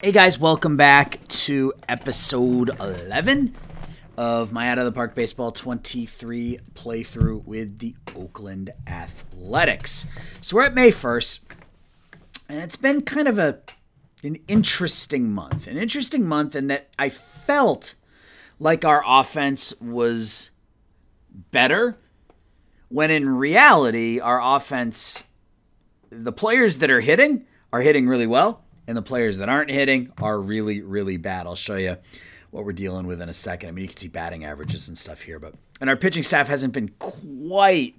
Hey guys, welcome back to episode 11 of my Out of the Park Baseball 23 playthrough with the Oakland Athletics. So we're at May 1st, and it's been kind of an interesting month. An interesting month in that I felt like our offense was better, when in reality, our offense, the players that are hitting really well. And the players that aren't hitting are really, really bad. I'll show you what we're dealing with in a second. I mean, you can see batting averages and stuff here. And our pitching staff hasn't been quite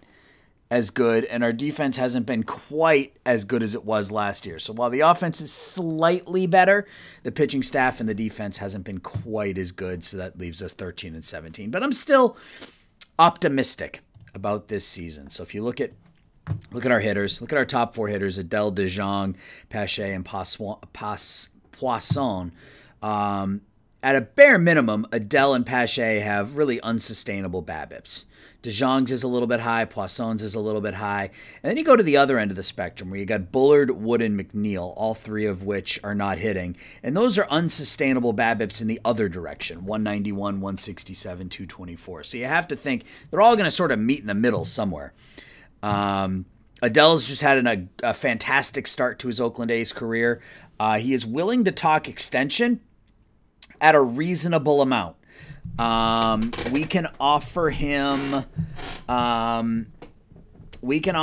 as good, and our defense hasn't been quite as good as it was last year. So while the offense is slightly better, the pitching staff and the defense hasn't been quite as good, so that leaves us 13 and 17. But I'm still optimistic about this season. So if you look at our hitters. Look at our top four hitters: Adele, DeJong, Pache, and Poisson. At a bare minimum, Adele and Pache have really unsustainable BABIPs. DeJong's is a little bit high. Poisson's is a little bit high. And then you go to the other end of the spectrum where you got Bullard, Wood, and McNeil, all three of which are not hitting. And those are unsustainable BABIPs in the other direction: 191, 167, 224. So you have to think they're all going to sort of meet in the middle somewhere. Adele's just had a fantastic start to his Oakland A's career. He is willing to talk extension at a reasonable amount. We can offer him. We can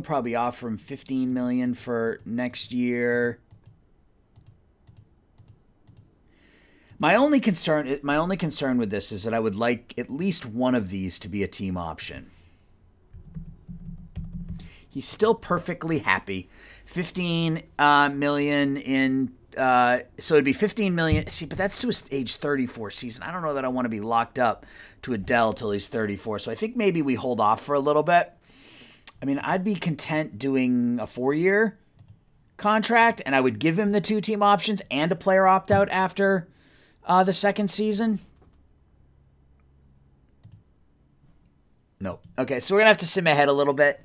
probably offer him $15 million for next year. My only concern with this is that I would like at least one of these to be a team option. He's still perfectly happy. $15 million in, so it'd be $15 million. See, but that's to his age 34 season. I don't know that I want to be locked up to Adele till he's 34. So I think maybe we hold off for a little bit. I mean, I'd be content doing a 4-year contract, and I would give him the 2 team options and a player opt out after the second season. Nope. Okay, so we're going to have to sim ahead a little bit.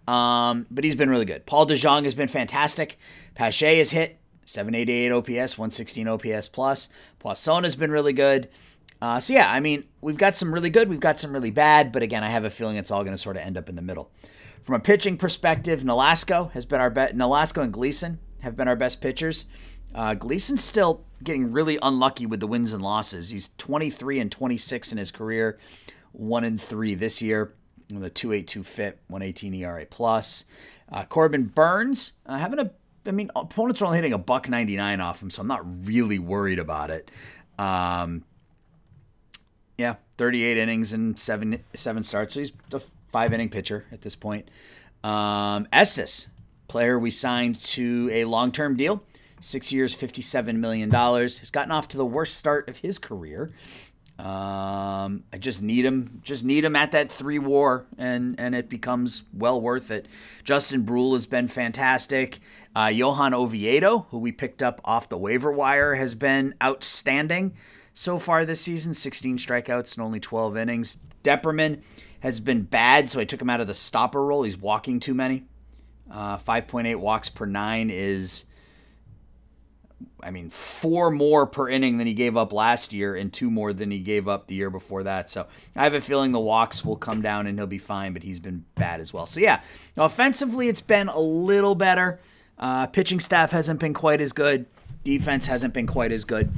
But he's been really good. Paul DeJong has been fantastic. Pache has hit 788 OPS, 116 OPS plus. Poisson has been really good. So yeah, I mean, we've got some really good, we've got some really bad, but again, I have a feeling it's all going to sort of end up in the middle. From a pitching perspective, Nolasco has been our best. Nolasco and Gleason have been our best pitchers. Gleason's still getting really unlucky with the wins and losses. He's 23 and 26 in his career, 1-3 this year with a 2.82 FIP, 1.18 ERA plus. Corbin Burns opponents are only hitting $1.99 off him, so I'm not really worried about it. Yeah, 38 innings and seven starts, so he's a 5-inning pitcher at this point. Estes, player we signed to a long-term deal. 6 years, $57 million. Has gotten off to the worst start of his career. I just need him at that 3 WAR, and it becomes well worth it. Justin Brule has been fantastic. Johan Oviedo, who we picked up off the waiver wire, has been outstanding so far this season. 16 strikeouts and only 12 innings. Depperman has been bad, so I took him out of the stopper role. He's walking too many. 5.8 walks per 9 is, 4 more per inning than he gave up last year and 2 more than he gave up the year before that. So I have a feeling the walks will come down and he'll be fine, but he's been bad as well. So yeah, offensively it's been a little better. Pitching staff hasn't been quite as good. Defense hasn't been quite as good.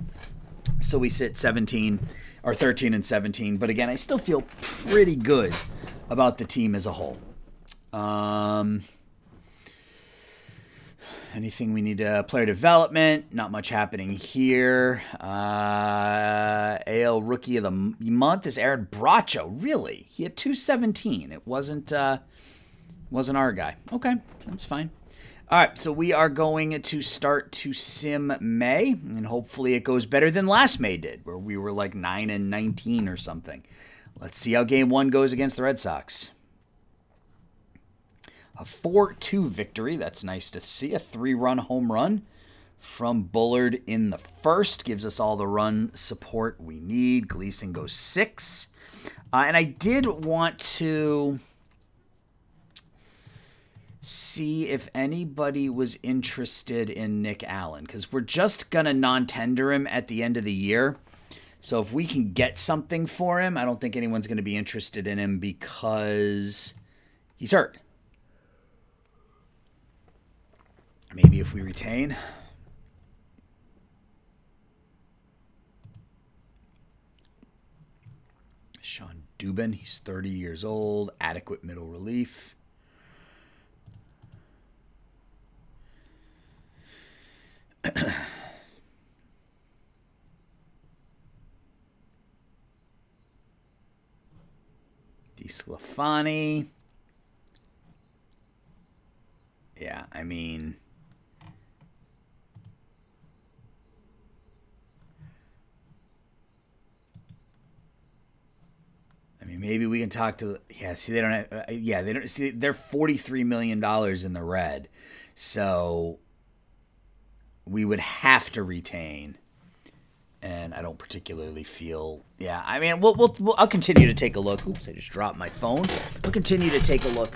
So we sit 13 and 17. But again, I still feel pretty good about the team as a whole. Anything we need to player development? Not much happening here. AL Rookie of the Month is Aaron Bracho. Really? He had 217. It wasn't our guy. Okay, that's fine. All right, so we are going to start to sim May, and hopefully it goes better than last May did, where we were like 9 and 19 or something. Let's see how Game 1 goes against the Red Sox. A 4-2 victory. That's nice to see. A 3-run home run from Bullard in the first. Gives us all the run support we need. Gleason goes 6. And I did want to see if anybody was interested in Nick Allen, because we're just going to non-tender him at the end of the year. So if we can get something for him, I don't think anyone's going to be interested in him because he's hurt. Maybe if we retain. Sean Dubin, he's 30 years old, adequate middle relief. DeSclafani. Yeah, I mean, maybe we can talk to. Yeah, see, they don't have. Yeah, they don't see. They're $43 million in the red, so we would have to retain. And I don't particularly feel. Yeah, I mean, I'll continue to take a look. Oops, I just dropped my phone. We'll continue to take a look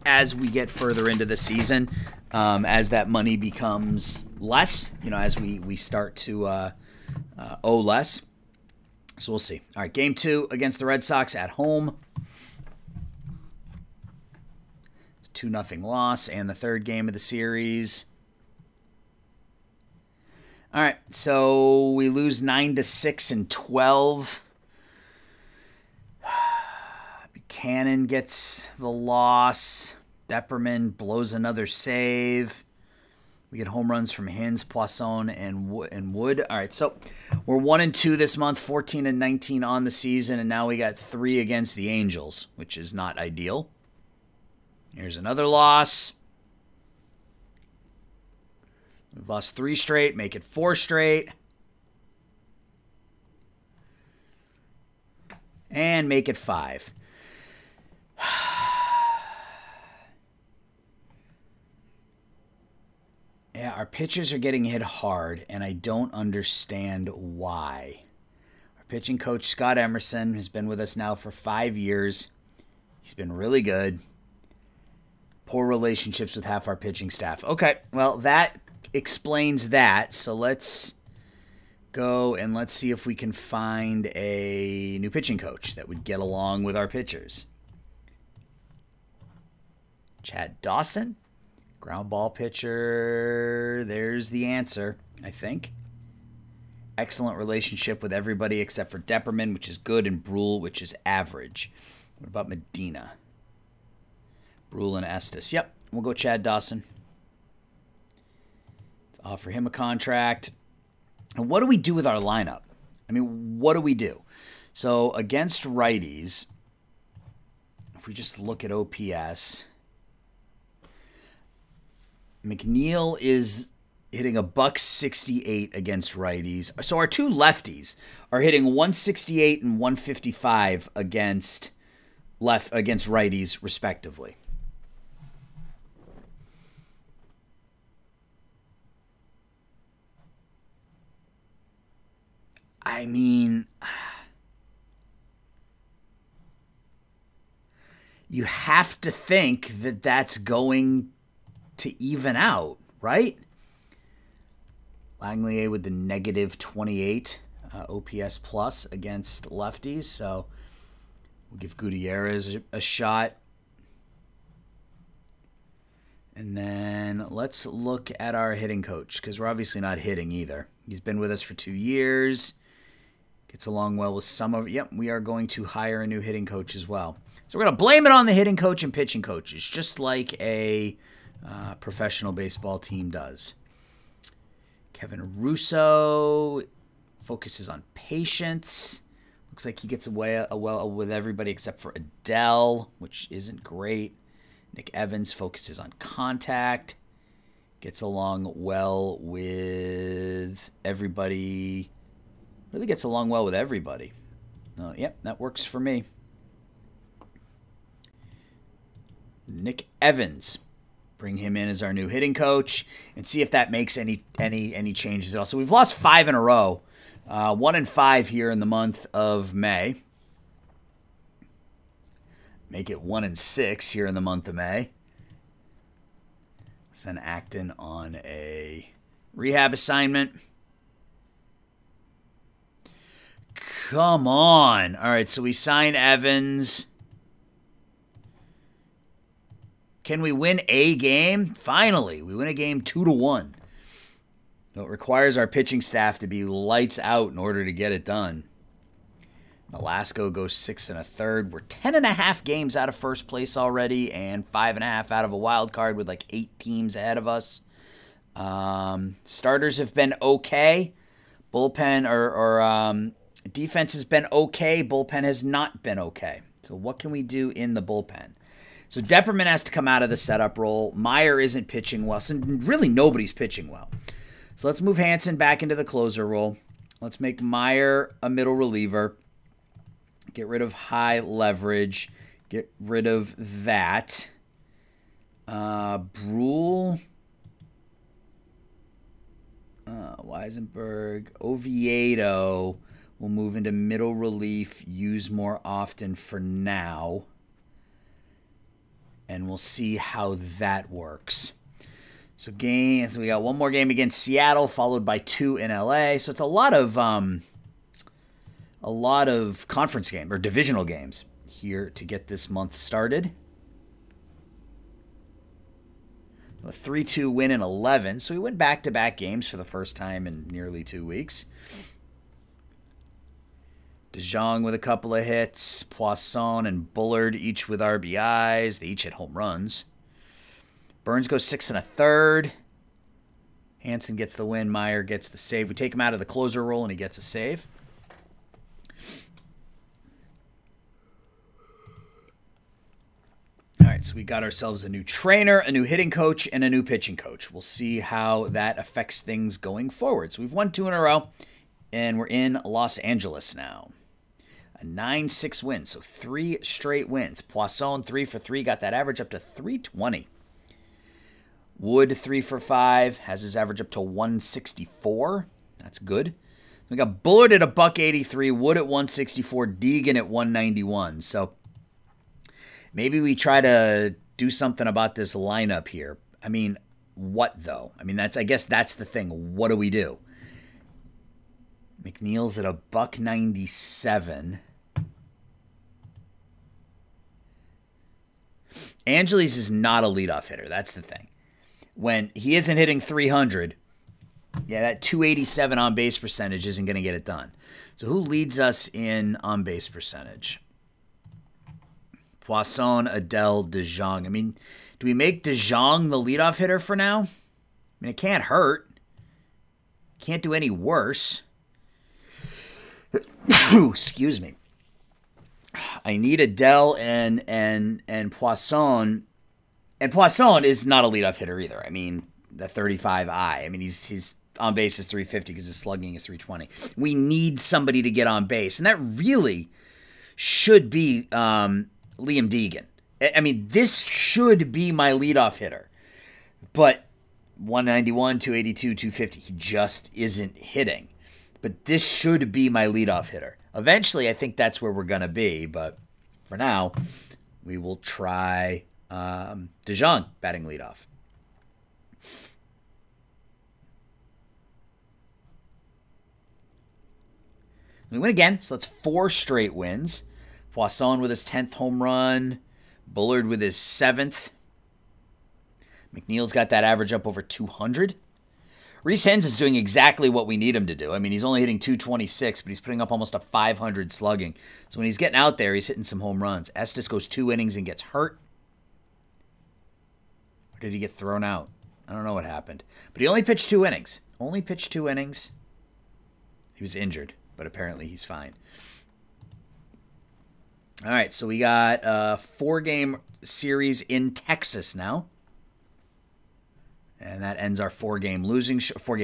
as we get further into the season, as that money becomes less. You know, as we start to owe less. So we'll see. All right, game 2 against the Red Sox at home. It's a 2-0 loss, and the third game of the series. All right, so we lose 9-6 and 12. Buchanan gets the loss. Depperman blows another save. We get home runs from Hins, Poisson, and Wood. All right, so we're 1-2 this month, 14-19 on the season, and now we got 3 against the Angels, which is not ideal. Here's another loss. We've lost 3 straight, make it 4 straight. And make it 5. Yeah, our pitchers are getting hit hard, and I don't understand why. Our pitching coach, Scott Emerson, has been with us now for 5 years. He's been really good. Poor relationships with half our pitching staff. Okay, well, that explains that. So let's go and let's see if we can find a new pitching coach that would get along with our pitchers. Chad Dawson, ground ball pitcher. There's the answer, I think. Excellent relationship with everybody except for Depperman, which is good, and Brule, which is average. What about Medina? Brule and Estes. Yep, we'll go Chad Dawson. Offer him a contract. And what do we do with our lineup? I mean, what do we do? So against righties, if we just look at OPS, McNeil is hitting a $168 against righties. So our 2 lefties are hitting 168 and 155 against righties, respectively. I mean, you have to think that that's going to even out, right? Langley with the -28 OPS plus against lefties, so we'll give Gutierrez a shot. And then let's look at our hitting coach, because we're obviously not hitting either. He's been with us for 2 years. Gets along well with some of it. Yep, we are going to hire a new hitting coach as well. So we're going to blame it on the hitting coach and pitching coaches, just like a professional baseball team does. Kevin Russo focuses on patience. Looks like he gets away well with everybody except for Adele, which isn't great. Nick Evans focuses on contact. Gets along well with everybody. Really gets along well with everybody. Yep, that works for me. Nick Evans. Bring him in as our new hitting coach and see if that makes any changes at all. So we've lost 5 in a row. 1-5 here in the month of May. Make it 1-6 here in the month of May. Send Acton on a rehab assignment. Come on. All right, so we sign Evans. Can we win a game? Finally, we win a game 2-1. So it requires our pitching staff to be lights out in order to get it done. Velasco goes 6 1/3. We're 10.5 games out of first place already, and 5.5 out of a wild card with like 8 teams ahead of us. Starters have been okay. Bullpen or defense has been okay. Bullpen has not been okay. So what can we do in the bullpen? So Depperman has to come out of the setup role. Meyer isn't pitching well. So really nobody's pitching well. So let's move Hansen back into the closer role. Let's make Meyer a middle reliever. Get rid of high leverage. Get rid of that. Brule. Weisenberg. Oviedo will move into middle relief. Use more often for now. And we'll see how that works. So we got one more game against Seattle, followed by 2 in LA. So it's a lot of conference game or divisional games here to get this month started. A 3-2 win in 11. So we went back-to-back games for the first time in nearly 2 weeks. DeJong with a couple of hits. Poisson and Bullard each with RBIs. They each hit home runs. Burns goes 6 1/3. Hansen gets the win. Meyer gets the save. We take him out of the closer role, and he gets a save. All right, so we got ourselves a new trainer, a new hitting coach, and a new pitching coach. We'll see how that affects things going forward. So we've won 2 in a row, and we're in Los Angeles now. A 9-6 win, so 3 straight wins. Poisson 3 for 3, got that average up to 320. Wood 3 for 5, has his average up to 164. That's good. We got Bullard at $183, Wood at 164, Deegan at 191. So maybe we try to do something about this lineup here. I mean, what though? I mean, I guess that's the thing. What do we do? McNeil's at $197. Angeles is not a leadoff hitter. That's the thing. When he isn't hitting 300, that 287 on-base percentage isn't going to get it done. So who leads us in on-base percentage? Poisson, Adele, DeJong. I mean, do we make DeJong the leadoff hitter for now? I mean, it can't hurt. Can't do any worse. Excuse me. I need Adele and Poisson. And Poisson is not a leadoff hitter either. I mean, the 35i. I mean, he's on base is 350 because his slugging is 320. We need somebody to get on base. And that really should be Liam Deegan. I mean, this should be my leadoff hitter. But 191, 282, 250, he just isn't hitting. But this should be my leadoff hitter. Eventually, I think that's where we're going to be. But for now, we will try DeJong batting leadoff. We win again, so that's 4 straight wins. Poisson with his 10th home run. Bullard with his 7th. McNeil's got that average up over 200. Reese Hens is doing exactly what we need him to do. I mean, he's only hitting 226, but he's putting up almost a 500 slugging. So when he's getting out there, he's hitting some home runs. Estes goes 2 innings and gets hurt. Or did he get thrown out? I don't know what happened. But he only pitched 2 innings. Only pitched 2 innings. He was injured, but apparently he's fine. All right, so we got a 4-game series in Texas now. And that ends our 4-game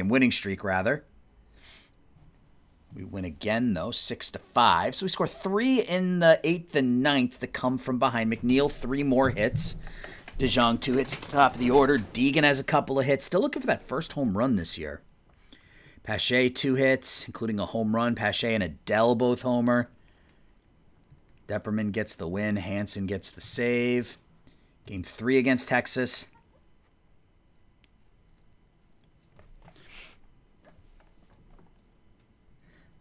winning streak, rather. We win again, though, 6-5. So we score 3 in the 8th and 9th to come from behind. McNeil, 3 more hits. DeJong, 2 hits at the top of the order. Deegan has a couple of hits. Still looking for that first home run this year. Pache, 2 hits, including a home run. Pache and Adele both homer. Depperman gets the win. Hansen gets the save. Game 3 against Texas.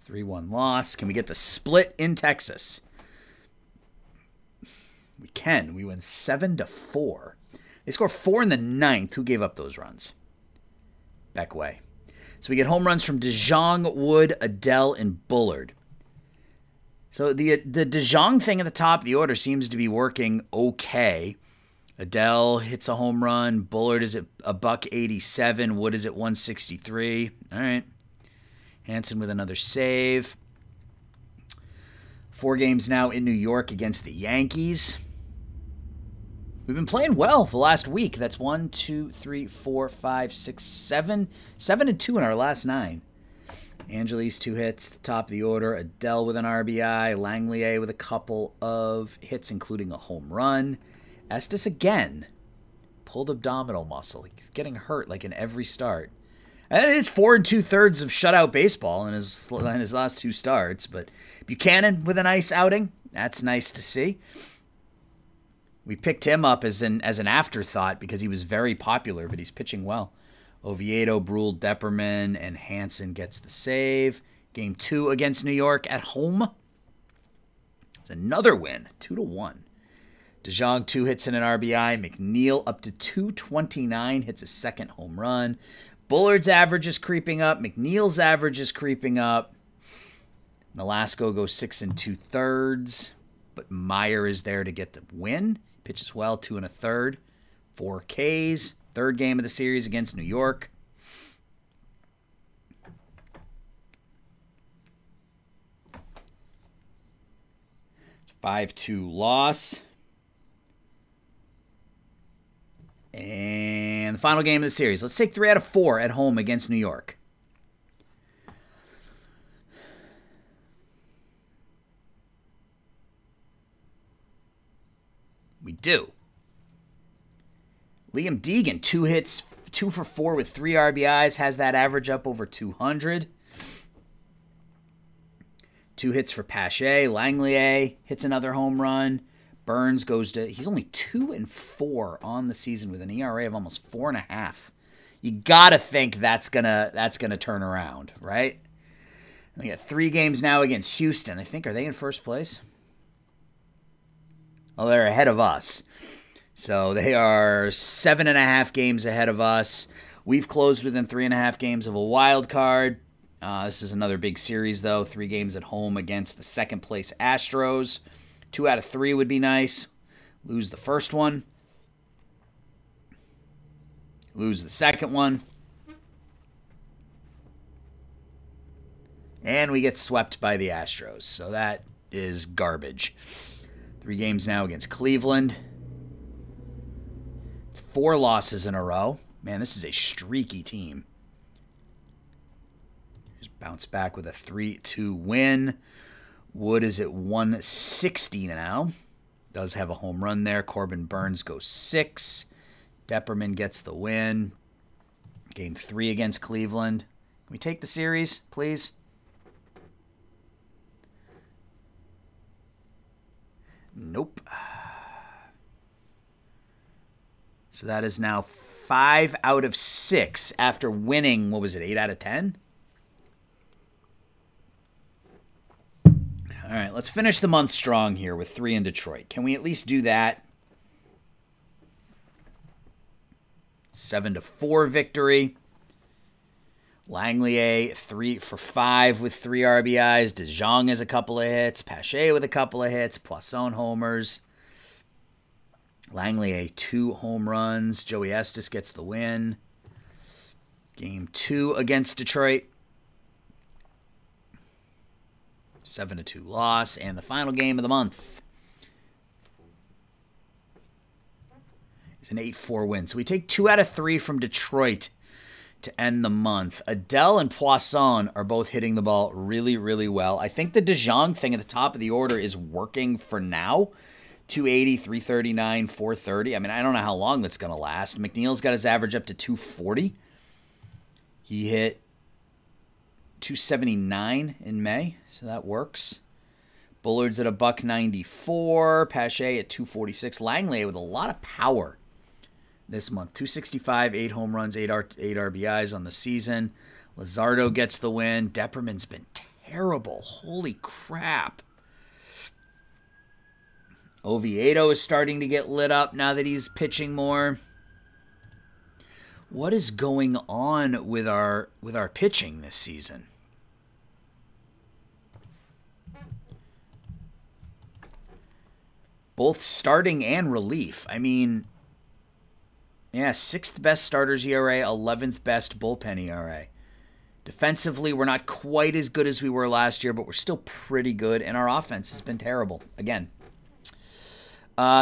3-1 loss. Can we get the split in Texas? We can. We win 7-4. They score 4 in the ninth. Who gave up those runs? Beckway. So we get home runs from DeJong, Wood, Adele, and Bullard. So the DeJong thing at the top of the order seems to be working okay. Adele hits a home run. Bullard is at $187. Wood is at 163. All right. Hanson with another save. 4 games now in New York against the Yankees. We've been playing well the last week. That's 1, 2, 3, 4, 5, 6, 7. 7-2 in our last 9. Angelis 2 hits at the top of the order. Adele with an RBI. Langlier with a couple of hits, including a home run. Estes again. Pulled abdominal muscle. He's getting hurt like in every start. And it is 4 2/3 of shutout baseball in his last 2 starts. But Buchanan with a nice outing. That's nice to see. We picked him up as an afterthought because he was very popular, but he's pitching well. Oviedo, Brule, Depperman, and Hanson gets the save. Game 2 against New York at home. It's another win, 2-1. DeJong 2 hits and an RBI. McNeil up to 229, hits a second home run. Bullard's average is creeping up. McNeil's average is creeping up. Nolasco goes 6 2/3, but Meyer is there to get the win. Pitches well, 2 1/3, 4 Ks. Third game of the series against New York. It's 5-2 loss. And the final game of the series. Let's take 3 out of 4 at home against New York. We do. Liam Deegan, 2 hits, 2 for 4 with 3 RBIs, has that average up over 200. 2 hits for Pache. Langlier hits another home run. Burns goes to, he's only 2-4 on the season with an ERA of almost 4.5. You gotta think that's gonna turn around, right? And they got 3 games now against Houston. I think, are they in first place? Oh, they're ahead of us. So they are 7.5 games ahead of us. We've closed within 3.5 games of a wild card. This is another big series, though. 3 games at home against the second-place Astros. 2 out of 3 would be nice. Lose the first one. Lose the second one. And we get swept by the Astros. So that is garbage. 3 games now against Cleveland. 4 losses in a row. Man, this is a streaky team. Just bounce back with a 3-2 win. Wood is at 160 now. Does have a home run there. Corbin Burns goes 6. Depperman gets the win. Game 3 against Cleveland. Can we take the series, please? Nope. So that is now 5 out of 6 after winning, what was it, 8 out of 10? All right, let's finish the month strong here with 3 in Detroit. Can we at least do that? 7-4 victory. Langlier 3 for 5 with 3 RBIs. DeJong has a couple of hits. Pache with a couple of hits. Poisson homers. Langlier 2 home runs. Joey Estes gets the win. Game 2 against Detroit. 7-2 loss. And the final game of the month is an 8-4 win. So we take 2 out of 3 from Detroit to end the month. Adele and Poisson are both hitting the ball really, really well. I think the DeJong thing at the top of the order is working for now. 280, 339, 430. I mean, I don't know how long that's going to last. McNeil's got his average up to 240. He hit 279 in May, so that works. Bullard's at $194. Pache at 246. Langley with a lot of power this month. 265, 8 home runs, 8 RBIs on the season. Luzardo gets the win. Depperman's been terrible. Holy crap. Oviedo is starting to get lit up now that he's pitching more. What is going on with our pitching this season? Both starting and relief. I mean, yeah, 6th best starters ERA, 11th best bullpen ERA. Defensively, we're not quite as good as we were last year, but we're still pretty good, and our offense has been terrible again.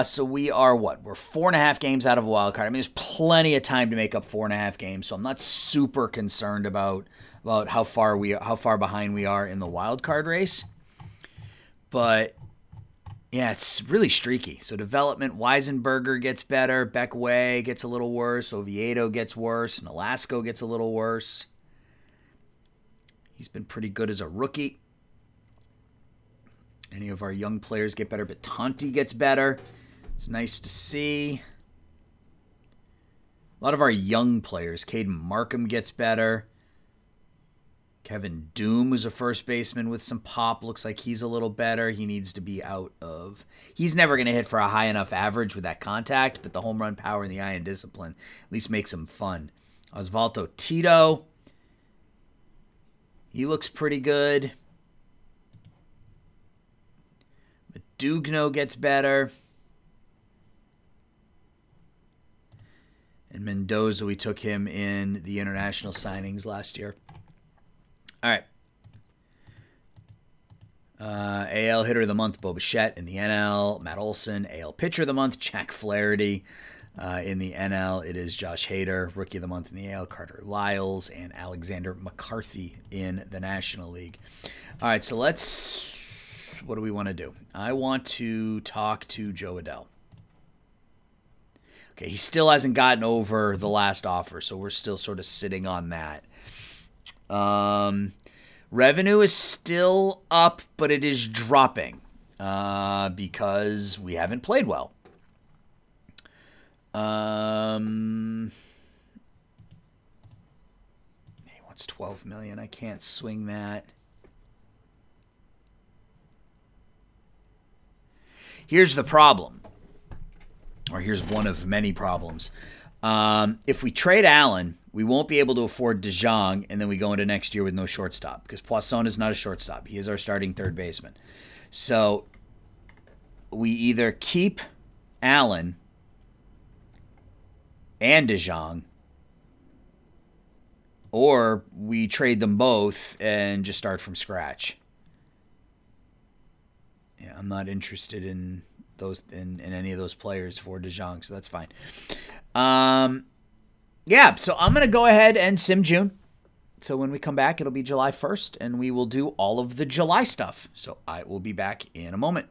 So we are what? We're 4.5 games out of a wild card. I mean, there's plenty of time to make up 4.5 games, so I'm not super concerned about how far behind we are in the wild card race. But yeah, it's really streaky. So development, Weisenberger gets better, Beck Way gets a little worse, Oviedo gets worse, Nolasco gets a little worse. He's been pretty good as a rookie. Any of our young players get better, but Tonti gets better. It's nice to see. A lot of our young players. Caden Markham gets better. Kevin Doom, who's a first baseman with some pop, looks like he's a little better. He needs to be out of... He's never going to hit for a high enough average with that contact, but the home run power and the eye and discipline at least makes him fun. Osvaldo Tito. He looks pretty good. Dugno gets better. And Mendoza, we took him in the international signings last year. All right. AL Hitter of the Month, Bo Bichette in the NL. Matt Olson. AL Pitcher of the Month, Jack Flaherty. In the NL, it is Josh Hader. Rookie of the Month in the AL, Carter Lyles. And Alexander McCarthy in the National League. All right, so let's... What do we want to do? I want to talk to Joe Adell. Okay, he still hasn't gotten over the last offer, so we're still sort of sitting on that. Revenue is still up, but it is dropping because we haven't played well. He wants $12 million. I can't swing that. Here's the problem, or here's one of many problems. If we trade Allen, we won't be able to afford DeJong, and then we go into next year with no shortstop because Poisson is not a shortstop. He is our starting third baseman. So we either keep Allen and DeJong, or we trade them both and just start from scratch. Yeah, I'm not interested in those in any of those players for DeJong, so that's fine. Yeah, so I'm going to go ahead and sim June. So when we come back, it'll be July 1st, and we will do all of the July stuff. So I will be back in a moment.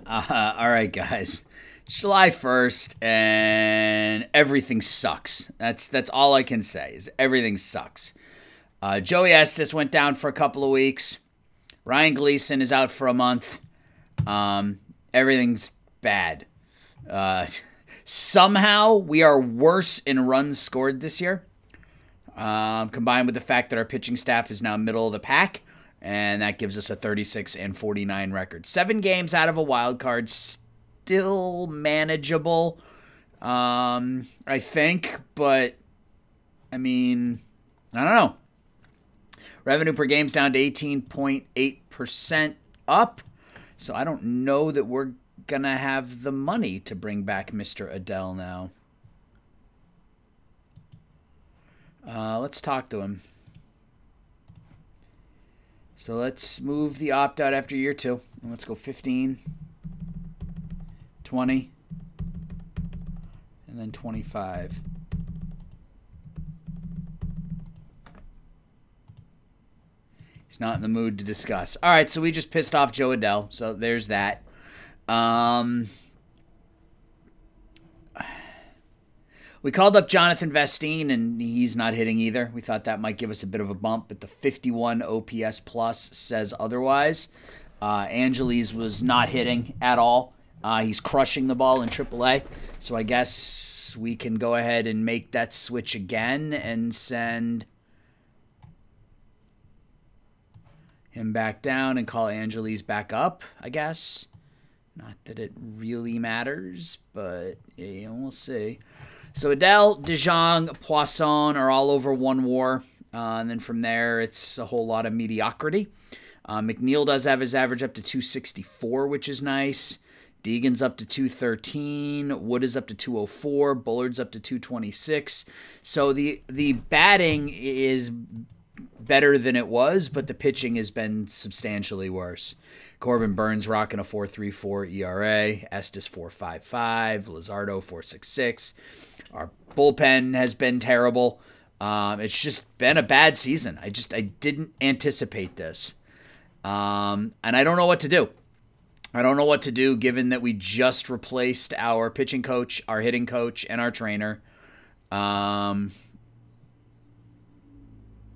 All right, guys. July 1st, and everything sucks. That's all I can say, is everything sucks. Joey Estes went down for a couple of weeks. Ryan Gleason is out for a month. Everything's bad. Somehow we are worse in runs scored this year, combined with the fact that our pitching staff is now middle of the pack, and that gives us a 36-49 record. 7 games out of a wild card, still manageable, I think, but I mean, I don't know. Revenue per game's down to 18.8% up. So I don't know that we're going to have the money to bring back Mr. Adell now. Let's talk to him. So let's move the opt-out after year 2. And let's go 15, 20, and then 25. He's not in the mood to discuss. All right, so we just pissed off Joe Adell, so there's that. We called up Jonathan Vestine, and he's not hitting either. We thought that might give us a bit of a bump, but the 51 OPS plus says otherwise. Angeles was not hitting at all. He's crushing the ball in AAA, so I guess we can go ahead and make that switch again and send him back down and call Angeles back up, I guess. Not that it really matters, but yeah, we'll see. So Adele, DeJong, Poisson are all over one WAR. And then from there, it's a whole lot of mediocrity. McNeil does have his average up to 264, which is nice. Deegan's up to 213. Wood is up to 204. Bullard's up to 226. So the batting is better than it was, but the pitching has been substantially worse. Corbin Burns rocking a 4.34 ERA. Estes 4.55. Luzardo 4.66. Our bullpen has been terrible. It's just been a bad season. I didn't anticipate this. And I don't know what to do. I don't know what to do given that we just replaced our pitching coach, our hitting coach, and our trainer. Well,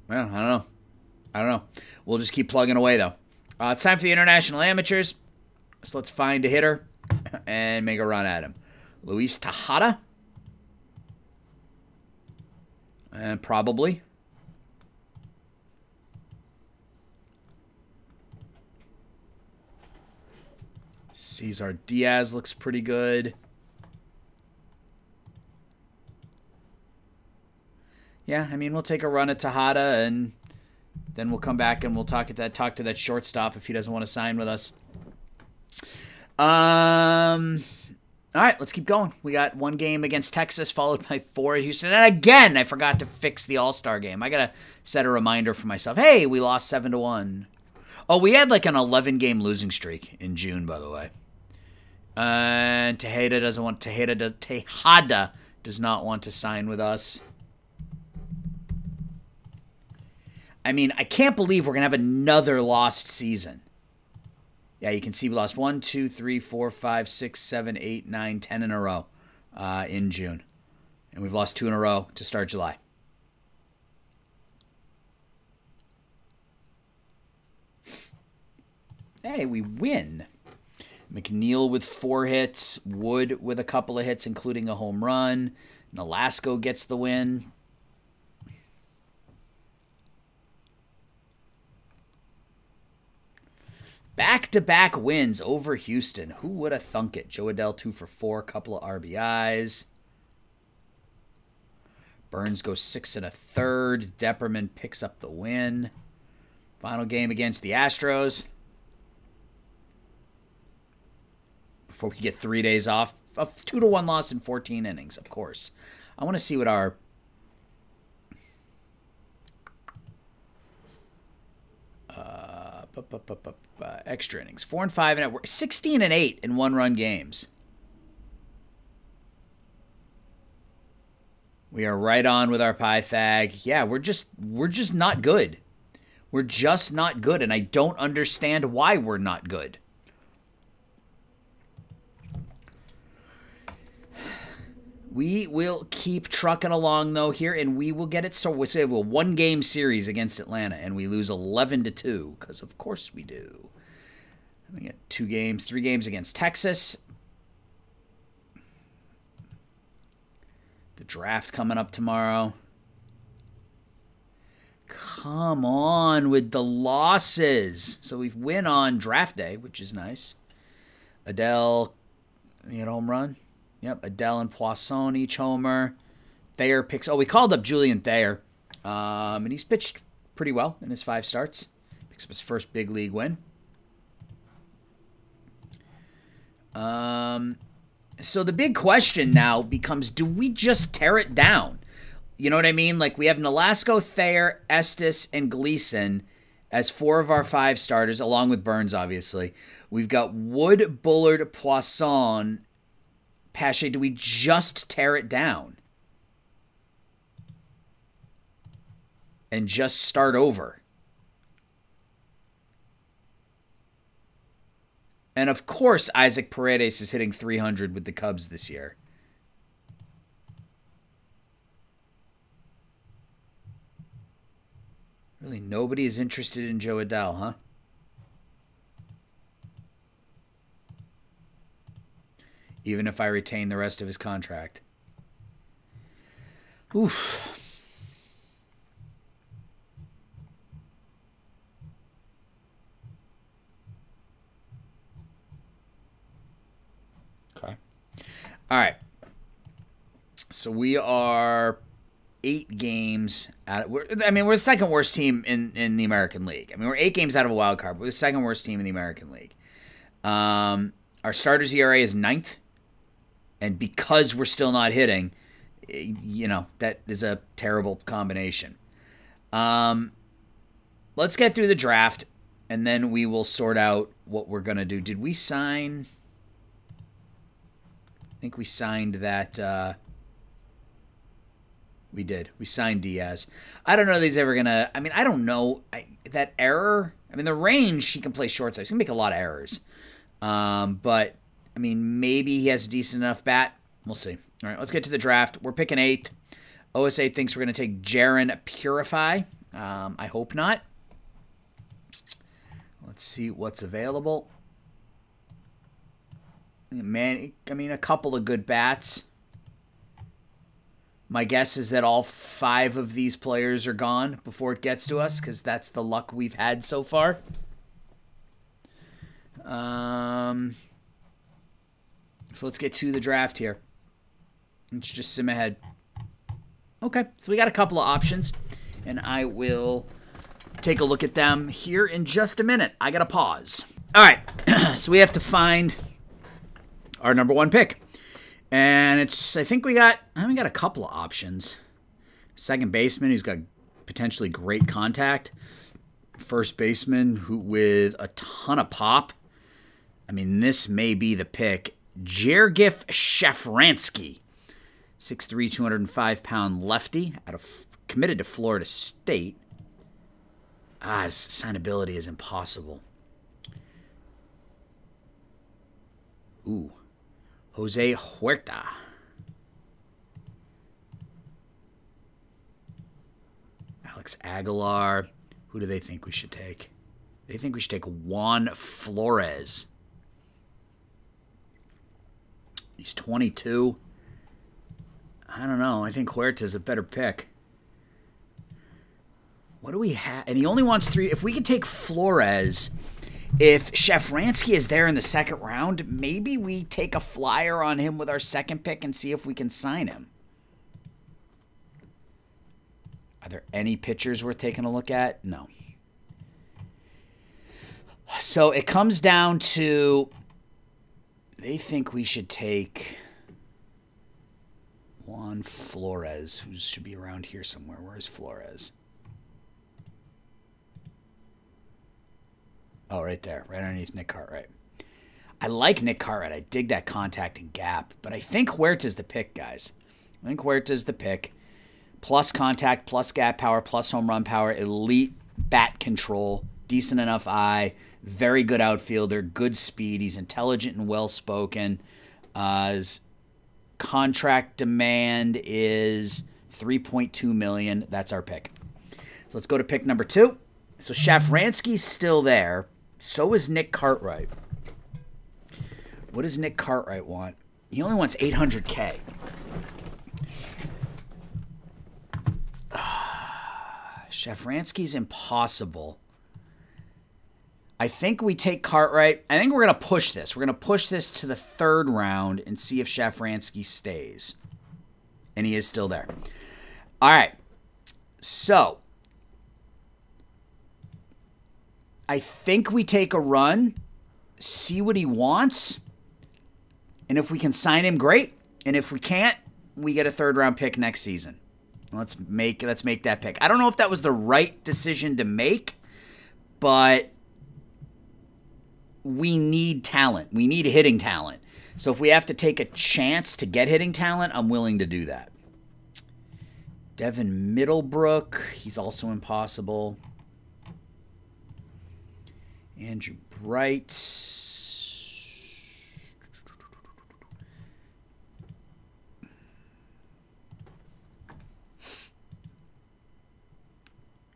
I don't know. We'll just keep plugging away, though. It's time for the International Amateurs. So let's find a hitter and make a run at him. Luis Tejada. And probably. Cesar Diaz looks pretty good. Yeah, I mean, we'll take a run at Tejada, and then we'll come back and we'll talk to that shortstop if he doesn't want to sign with us. All right, let's keep going. We got one game against Texas, followed by 4 at Houston. And again, I forgot to fix the All-Star game. I got to set a reminder for myself. Hey, we lost 7-1. Oh, we had like an 11-game losing streak in June, by the way. And Tejada does not want to sign with us. I mean, I can't believe we're going to have another lost season. Yeah, you can see we lost 1, 2, 3, 4, 5, 6, 7, 8, 9, 10 in a row in June. And we've lost 2 in a row to start July. Hey, we win. McNeil with 4 hits. Wood with a couple of hits, including a home run. Nolasco gets the win. Back-to-back wins over Houston. Who would have thunk it? Joe Adele 2 for 4, couple of RBIs. Burns goes 6 1/3. Depperman picks up the win. Final game against the Astros. Before we get 3 days off. A 2-1 loss in 14 innings, of course. I want to see what our extra innings. 4 and 5 and 16 and 8 in 1-run games. We are right on with our Pythag. Yeah, we're just not good. We're just not good, and I don't understand why we're not good. We will keep trucking along, though, here, and we will get it. So we'll say a 1-game series against Atlanta, and we lose 11-2, because of course we do. We got 3 games against Texas. The draft coming up tomorrow. Come on with the losses. So we win on draft day, which is nice. Adele, you had a home run? Yep, Adele and Poisson each homer. Thayer picks... Oh, we called up Julian Thayer. And he's pitched pretty well in his 5 starts. Picks up his first big league win. So the big question now becomes, do we just tear it down? You know what I mean? Like, we have Nolasco, Thayer, Estes, and Gleason as 4 of our 5 starters, along with Burns, obviously. We've got Wood, Bullard, Poisson... Pache, do we just tear it down and just start over? And of course, Isaac Paredes is hitting 300 with the Cubs this year. Really, nobody is interested in Joe Adele, huh? Even if I retain the rest of his contract. Oof. Okay. All right. So we are 8 games out. We're the second worst team in the American League. I mean, we're 8 games out of a wild card. We're the second worst team in the American League. Our starters ERA is 9th, and because we're still not hitting, that is a terrible combination. Let's get through the draft, and then we will sort out what we're gonna do. Did we sign? I think we signed that. We did. We signed Diaz. I don't know that he's ever going to... I mean, I don't know. That error... I mean, the range, he can play shortstop. He's going to make a lot of errors. But, I mean, maybe he has a decent enough bat. We'll see. All right, let's get to the draft. We're picking 8th. OSA thinks we're going to take Jaron Purify. I hope not. Let's see what's available. Man, I mean, a couple of good bats. My guess is that all 5 of these players are gone before it gets to us, because that's the luck we've had so far. So let's get to the draft here. Let's just sim ahead. Okay, so we got a couple of options, and I will take a look at them here in just a minute. I got to pause. All right, so we have to find our number 1 pick. And I think we got a couple of options. Second baseman who's got potentially great contact. First baseman with a ton of pop. I mean, this may be the pick. Jergif Shafransky. 6'3", 205-pound lefty, committed to Florida State. His signability is impossible. Ooh. Jose Huerta. Alex Aguilar. Who do they think we should take? They think we should take Juan Flores. He's 22. I don't know. I think Huerta's a better pick. What do we have? And he only wants 3. If we could take Flores... If Shafransky is there in the second round, maybe we take a flyer on him with our second pick and see if we can sign him. Are there any pitchers worth taking a look at? No. So it comes down to, they think we should take Juan Flores, who should be around here somewhere. Where is Flores? Oh, right there. Right underneath Nick Cartwright. I like Nick Cartwright. I dig that contact and gap. But I think Huerta's the pick, guys. I think Huerta's the pick. Plus contact, plus gap power, plus home run power, elite bat control, decent enough eye, very good outfielder, good speed. He's intelligent and well-spoken. His contract demand is $3.2 million. That's our pick. So let's go to pick number 2. So Shafransky's still there. So is Nick Cartwright. What does Nick Cartwright want? He only wants $800K. Shafransky's impossible. I think we take Cartwright. I think we're going to push this. We're going to push this to the 3rd round and see if Shafransky stays. And he is still there. All right. So I think we take a run, see what he wants, and if we can sign him, great. And if we can't, we get a 3rd-round pick next season. Let's make that pick. I don't know if that was the right decision to make, but we need talent. We need hitting talent. So if we have to take a chance to get hitting talent, I'm willing to do that. Devin Middlebrook, he's also impossible. Andrew Bright.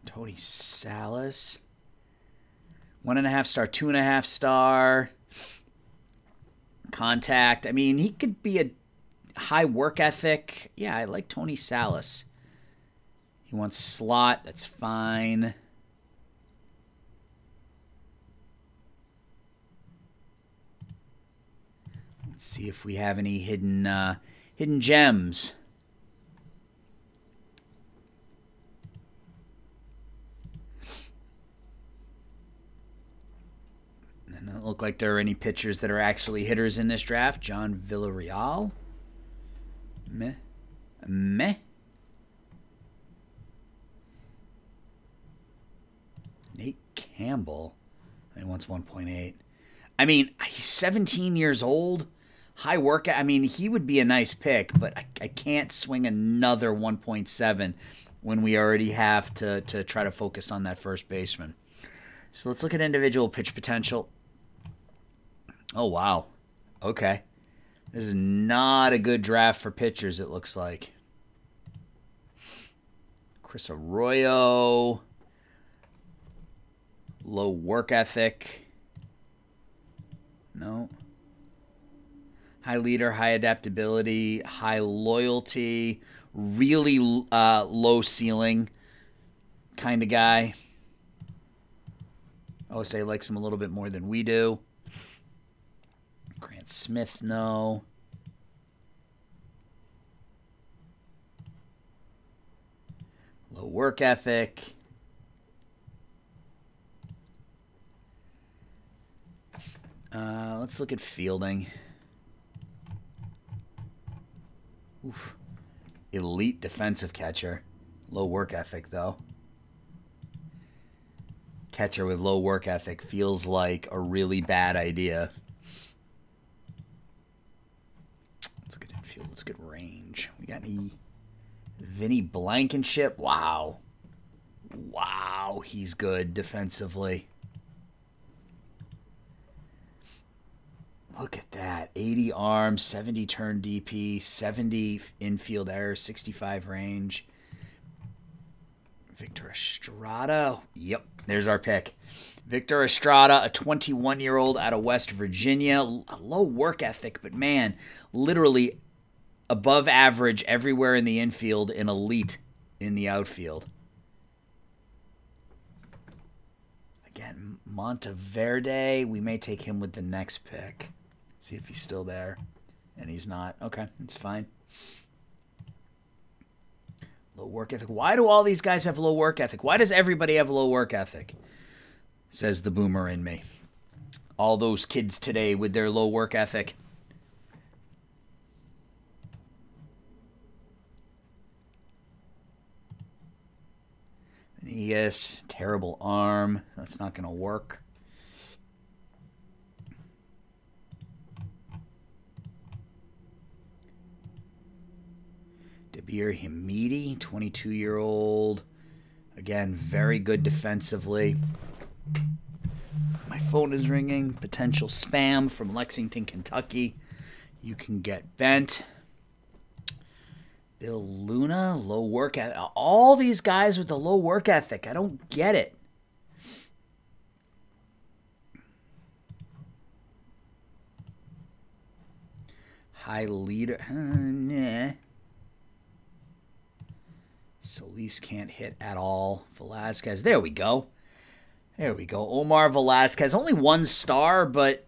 Tony Salas. 1.5 star, 2.5 star. Contact. I mean, he could be a high work ethic. Yeah, I like Tony Salas. He wants slot. That's fine. Let's see if we have any hidden gems. And it doesn't look like there are any pitchers that are actually hitters in this draft. John Villarreal. Meh. Meh. Nate Campbell. He wants 1.8. I mean, he's 17 years old. High workout. I mean, he would be a nice pick, but I can't swing another 1.7 when we already have to try to focus on that first baseman. So let's look at individual pitch potential. Oh, wow. Okay. This is not a good draft for pitchers, it looks like. Chris Arroyo. Low work ethic. No. High leader, high adaptability, high loyalty, really low ceiling kind of guy. I would say he likes him a little bit more than we do. Grant Smith, no. Low work ethic. Let's look at fielding. Oof. Elite defensive catcher. Low work ethic, though. Catcher with low work ethic feels like a really bad idea. Let's get infield. Let's get range. We got any Vinny Blankenship? Wow. Wow, he's good defensively. Look at that. 80 arm, 70 turn DP, 70 infield error, 65 range. Victor Estrada. Yep, there's our pick. Victor Estrada, a 21-year-old out of West Virginia. Low work ethic, but man, literally above average everywhere in the infield and elite in the outfield. Again, Monteverde. We may take him with the next pick. See if he's still there. And he's not. Okay, that's fine. Low work ethic. Why do all these guys have low work ethic? Why does everybody have low work ethic? Says the boomer in me. All those kids today with their low work ethic. Yes, terrible arm. That's not going to work. Debir Hamidi, 22-year-old. Again, very good defensively. My phone is ringing. Potential spam from Lexington, Kentucky. You can get bent. Bill Luna, low work ethic. All these guys with the low work ethic. I don't get it. High leader. Nah. Solis can't hit at all. Velasquez. There we go. There we go. Omar Velasquez. Only 1 star, but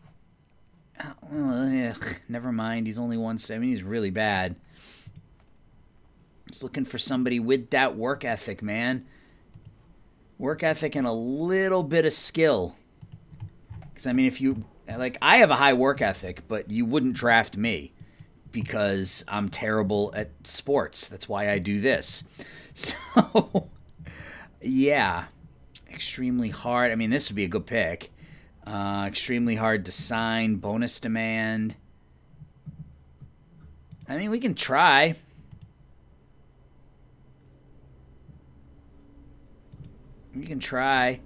never mind. He's only 170. He's really bad. Just looking for somebody with that work ethic, man. Work ethic and a little bit of skill. Because, I mean, if you... Like, I have a high work ethic, but you wouldn't draft me because I'm terrible at sports. That's why I do this. So, yeah. Extremely hard. I mean, this would be a good pick. Extremely hard to sign. Bonus demand. I mean, we can try. We can try.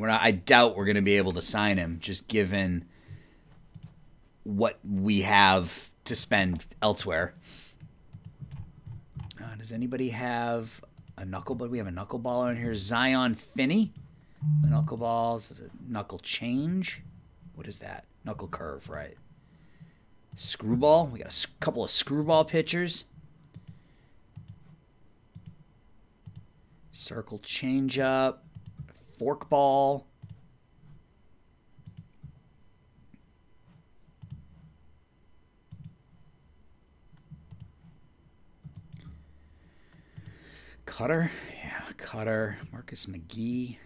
I doubt we're going to be able to sign him, just given what we have to spend elsewhere. Does anybody have a knuckleball? We have a knuckleballer in here. Zion Finney. The knuckleballs. Knuckle change. What is that? Knuckle curve, right? Screwball. We got a couple of screwball pitchers. Circle changeup. Forkball. Cutter. Yeah, Cutter. Marcus McGee.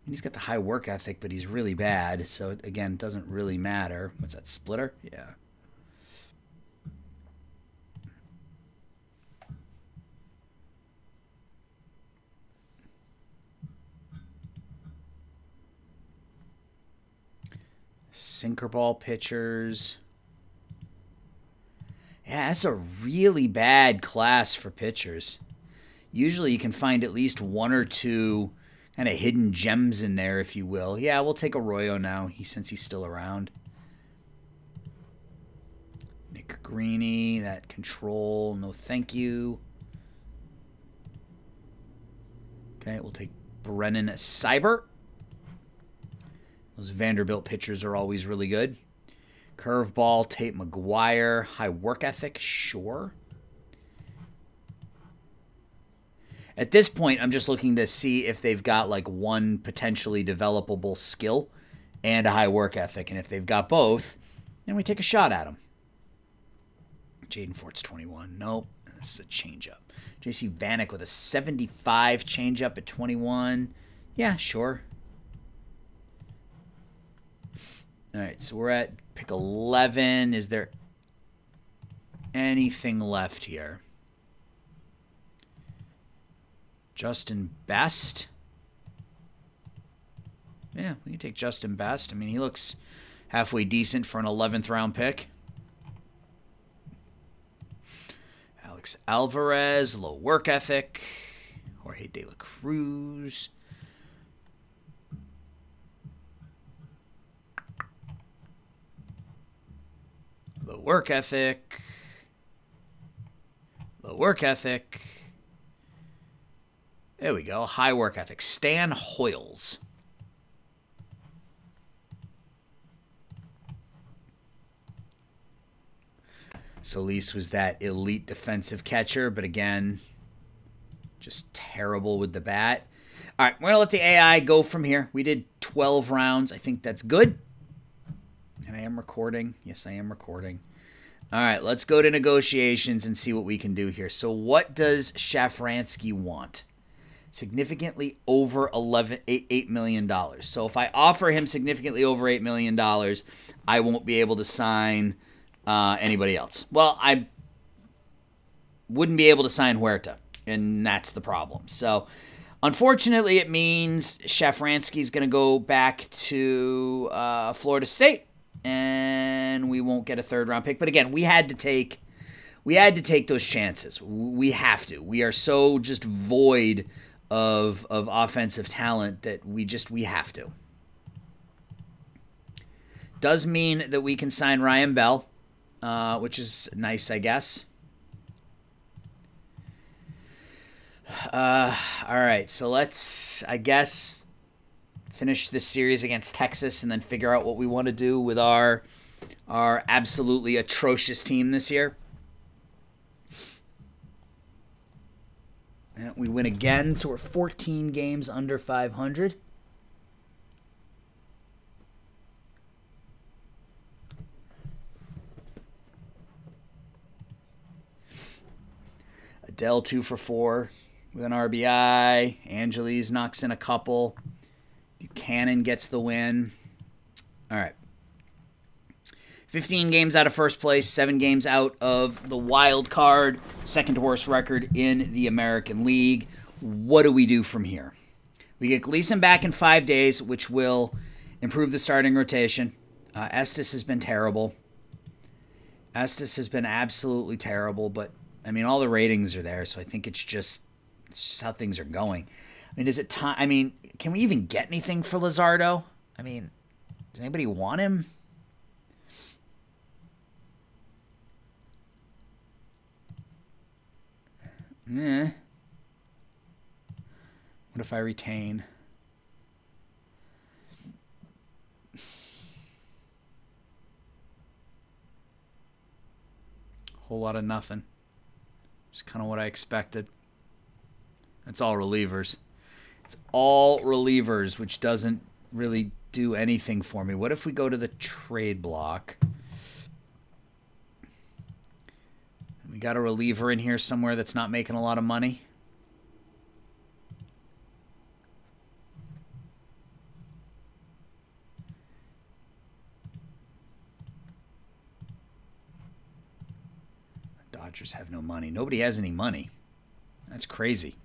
He's got the high work ethic, but he's really bad. So, again, it doesn't really matter. What's that, splitter? Yeah. Sinker ball pitchers. Yeah, that's a really bad class for pitchers. Usually you can find at least one or two kind of hidden gems in there, if you will. Yeah, we'll take Arroyo now, since he's still around. Nick Greeny, that control, no thank you. Okay, we'll take Brennan Seibert. Those Vanderbilt pitchers are always really good. Curveball, Tate McGuire. High work ethic, sure. At this point, I'm just looking to see if they've got like one potentially developable skill and a high work ethic. And if they've got both, then we take a shot at them. Jaden Fort's 21. Nope. This is a changeup. J.C. Vanek with a 75 changeup at 21. Yeah, sure. All right, so we're at pick 11. Is there anything left here? Justin Best. Yeah, we can take Justin Best. I mean, he looks halfway decent for an 11th round pick. Alex Alvarez, low work ethic. Jorge De La Cruz. Low work ethic. Low work ethic. There we go. High work ethic. Stan Hoyles. Solis was that elite defensive catcher, but again, just terrible with the bat. All right, we're going to let the AI go from here. We did 12 rounds. I think that's good. And I am recording. Yes, I am recording. All right, let's go to negotiations and see what we can do here. So what does Shafransky want? Significantly over $8 million. So if I offer him significantly over $8 million, I won't be able to sign anybody else. Well, I wouldn't be able to sign Huerta, and that's the problem. So unfortunately, it means Shafransky's going to go back to Florida State, and we won't get a third-round pick. But again, we had to take those chances. We have to. We are so just void of offensive talent that we have to. Does mean that we can sign Ryan Bell, which is nice, I guess. All right, so let's, I guess, finish this series against Texas and then figure out what we want to do with our absolutely atrocious team this year. And we win again, so we're 14 games under 500. Adele 2 for 4 with an RBI. Angeles knocks in a couple. Buchanan gets the win. All right. 15 games out of first place, 7 games out of the wild card, second worst record in the American League. What do we do from here? We get Gleason back in 5 days, which will improve the starting rotation. Estes has been terrible. Estes has been absolutely terrible, but, I mean, all the ratings are there, so I think it's just how things are going. I mean, is it time? I mean, can we even get anything for Luzardo? I mean, does anybody want him? What if I retain? Whole lot of nothing. Just kind of what I expected. It's all relievers. It's all relievers, which doesn't really do anything for me. What if we go to the trade block? We got a reliever in here somewhere that's not making a lot of money. The Dodgers have no money. Nobody has any money. That's crazy.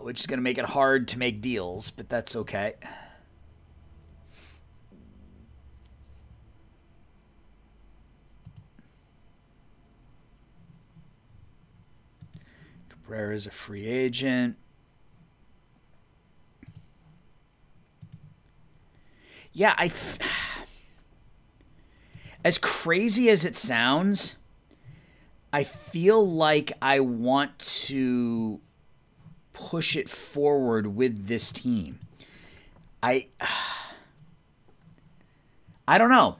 Which is going to make it hard to make deals, but that's okay. Cabrera's a free agent. Yeah, as crazy as it sounds, I feel like I want to push it forward with this team. I don't know.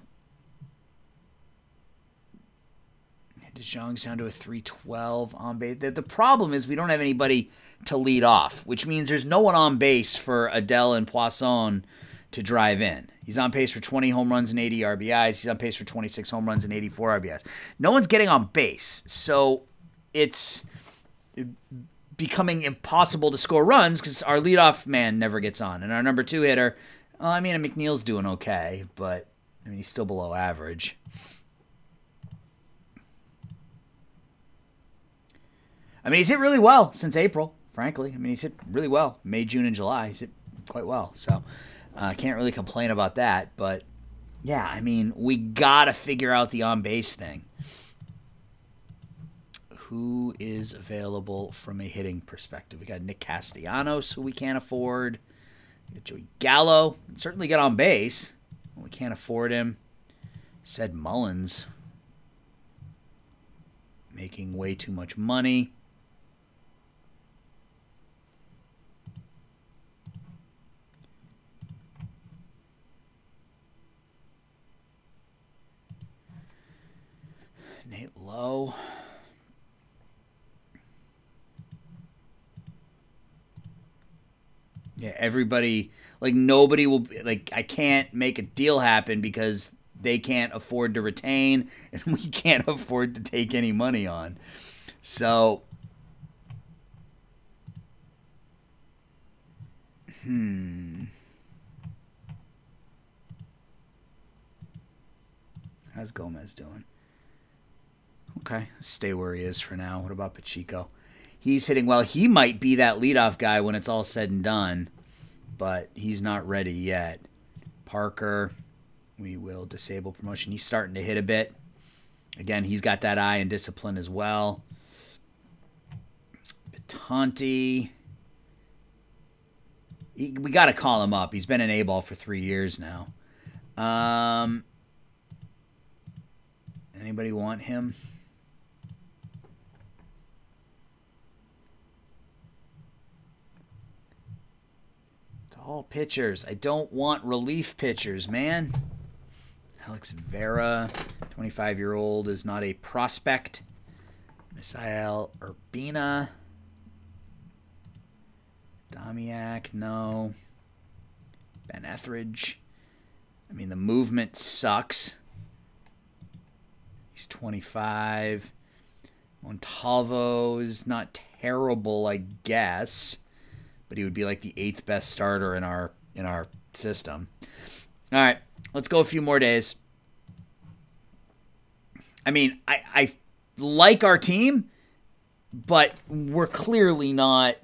DeJong's down to a 312 on base. The problem is we don't have anybody to lead off, which means there's no one on base for Adele and Poisson to drive in. He's on pace for 20 home runs and 80 RBIs. He's on pace for 26 home runs and 84 RBIs. No one's getting on base, so it's becoming impossible to score runs because our leadoff man never gets on. And our number 2 hitter, well, I mean, McNeil's doing okay, but I mean, he's still below average. I mean, he's hit really well since April, frankly. I mean, he's hit really well. May, June, and July. He's hit quite well. So I can't really complain about that. But, yeah, I mean, we got to figure out the on-base thing. Who is available from a hitting perspective? We got Nick Castellanos, who we can't afford. We got Joey Gallo. We can certainly get on base. We can't afford him. Said Mullins. Making way too much money. Nate Lowe. Yeah, everybody, like nobody will, like I can't make a deal happen because they can't afford to retain and we can't afford to take any money on. So, how's Gomez doing? Okay, stay where he is for now. What about Pacheco? He's hitting well. He might be that leadoff guy when it's all said and done, but he's not ready yet. Parker, we will disable promotion. He's starting to hit a bit. Again, he's got that eye and discipline as well. Betanti. We got to call him up. He's been an A-ball for 3 years now. Anybody want him? All pitchers. I don't want relief pitchers, man. Alex Vera, 25-year-old, is not a prospect. Misael Urbina. Damiak, no. Ben Etheridge. I mean, the movement sucks. He's 25. Montalvo is not terrible, I guess. But he would be like the 8th best starter in our system. All right, let's go a few more days. I mean, I like our team, but we're clearly not.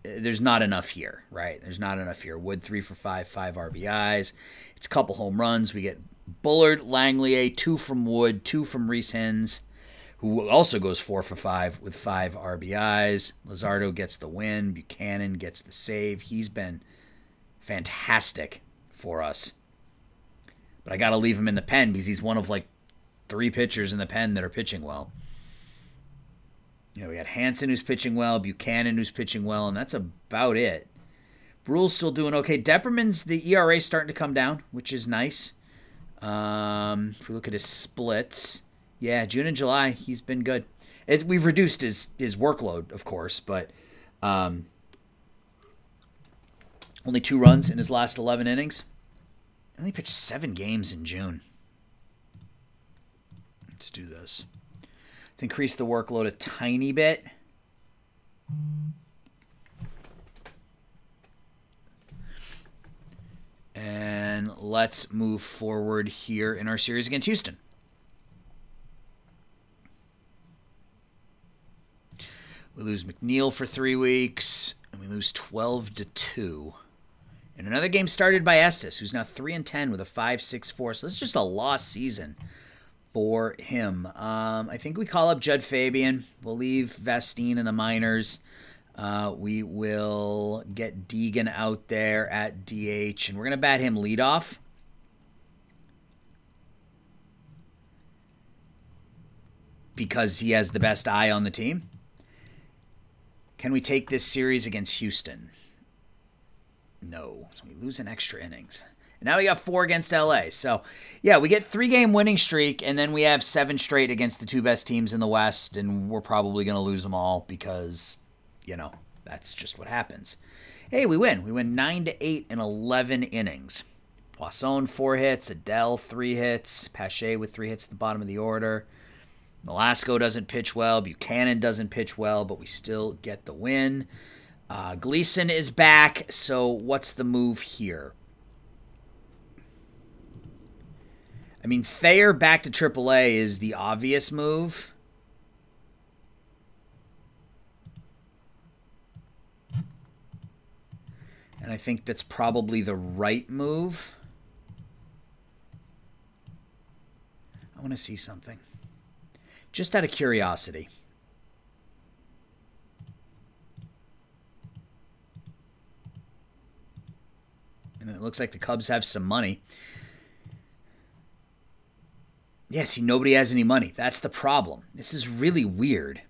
There's not enough here, right? There's not enough here. Wood 3 for 5, 5 RBIs. It's a couple home runs. We get Bullard, Langley, 2 from Wood, 2 from Reese Hens, who also goes 4 for 5 with 5 RBIs. Luzardo gets the win. Buchanan gets the save. He's been fantastic for us. But I got to leave him in the pen because he's one of like 3 pitchers in the pen that are pitching well. You know, we got Hansen who's pitching well, Buchanan who's pitching well, and that's about it. Brule's still doing okay. Depperman's, the ERA starting to come down, which is nice. If we look at his splits, Yeah, June and July, he's been good. We've reduced his workload, of course, but only 2 runs in his last 11 innings. He only pitched 7 games in June. Let's do this. Let's increase the workload a tiny bit. And let's move forward here in our series against Houston. We lose McNeil for 3 weeks, and we lose 12-2. And another game started by Estes, who's now 3-10 with a 5.64. So this is just a lost season for him. I think we call up Judd Fabian. We'll leave Vastine in the minors. We will get Deegan out there at DH, and we're going to bat him leadoff. Because he has the best eye on the team. Can we take this series against Houston? No. So we lose an extra innings. And now we got 4 against LA. So, yeah, we get 3-game winning streak, and then we have 7 straight against the 2 best teams in the West, and we're probably going to lose them all because, you know, that's just what happens. Hey, we win. We win 9-8 in 11 innings. Poisson 4 hits, Adele 3 hits, Pache with 3 hits at the bottom of the order. Velasco doesn't pitch well, Buchanan doesn't pitch well, but we still get the win. Gleason is back, so what's the move here? I mean, Thayer back to AAA is the obvious move. And I think that's probably the right move. I want to see something. Just out of curiosity. And it looks like the Cubs have some money. Yeah, see, nobody has any money. That's the problem. This is really weird.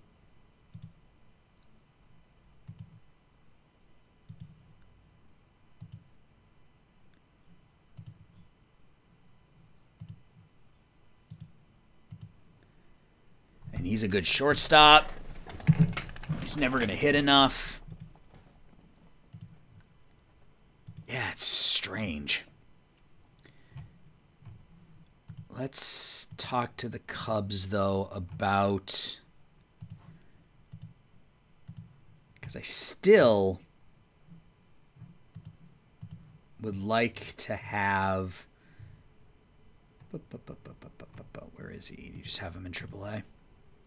And he's a good shortstop. He's never going to hit enough. Yeah, it's strange. Let's talk to the Cubs, though, about... Because I still would like to have... Where is he? Do you just have him in AAA?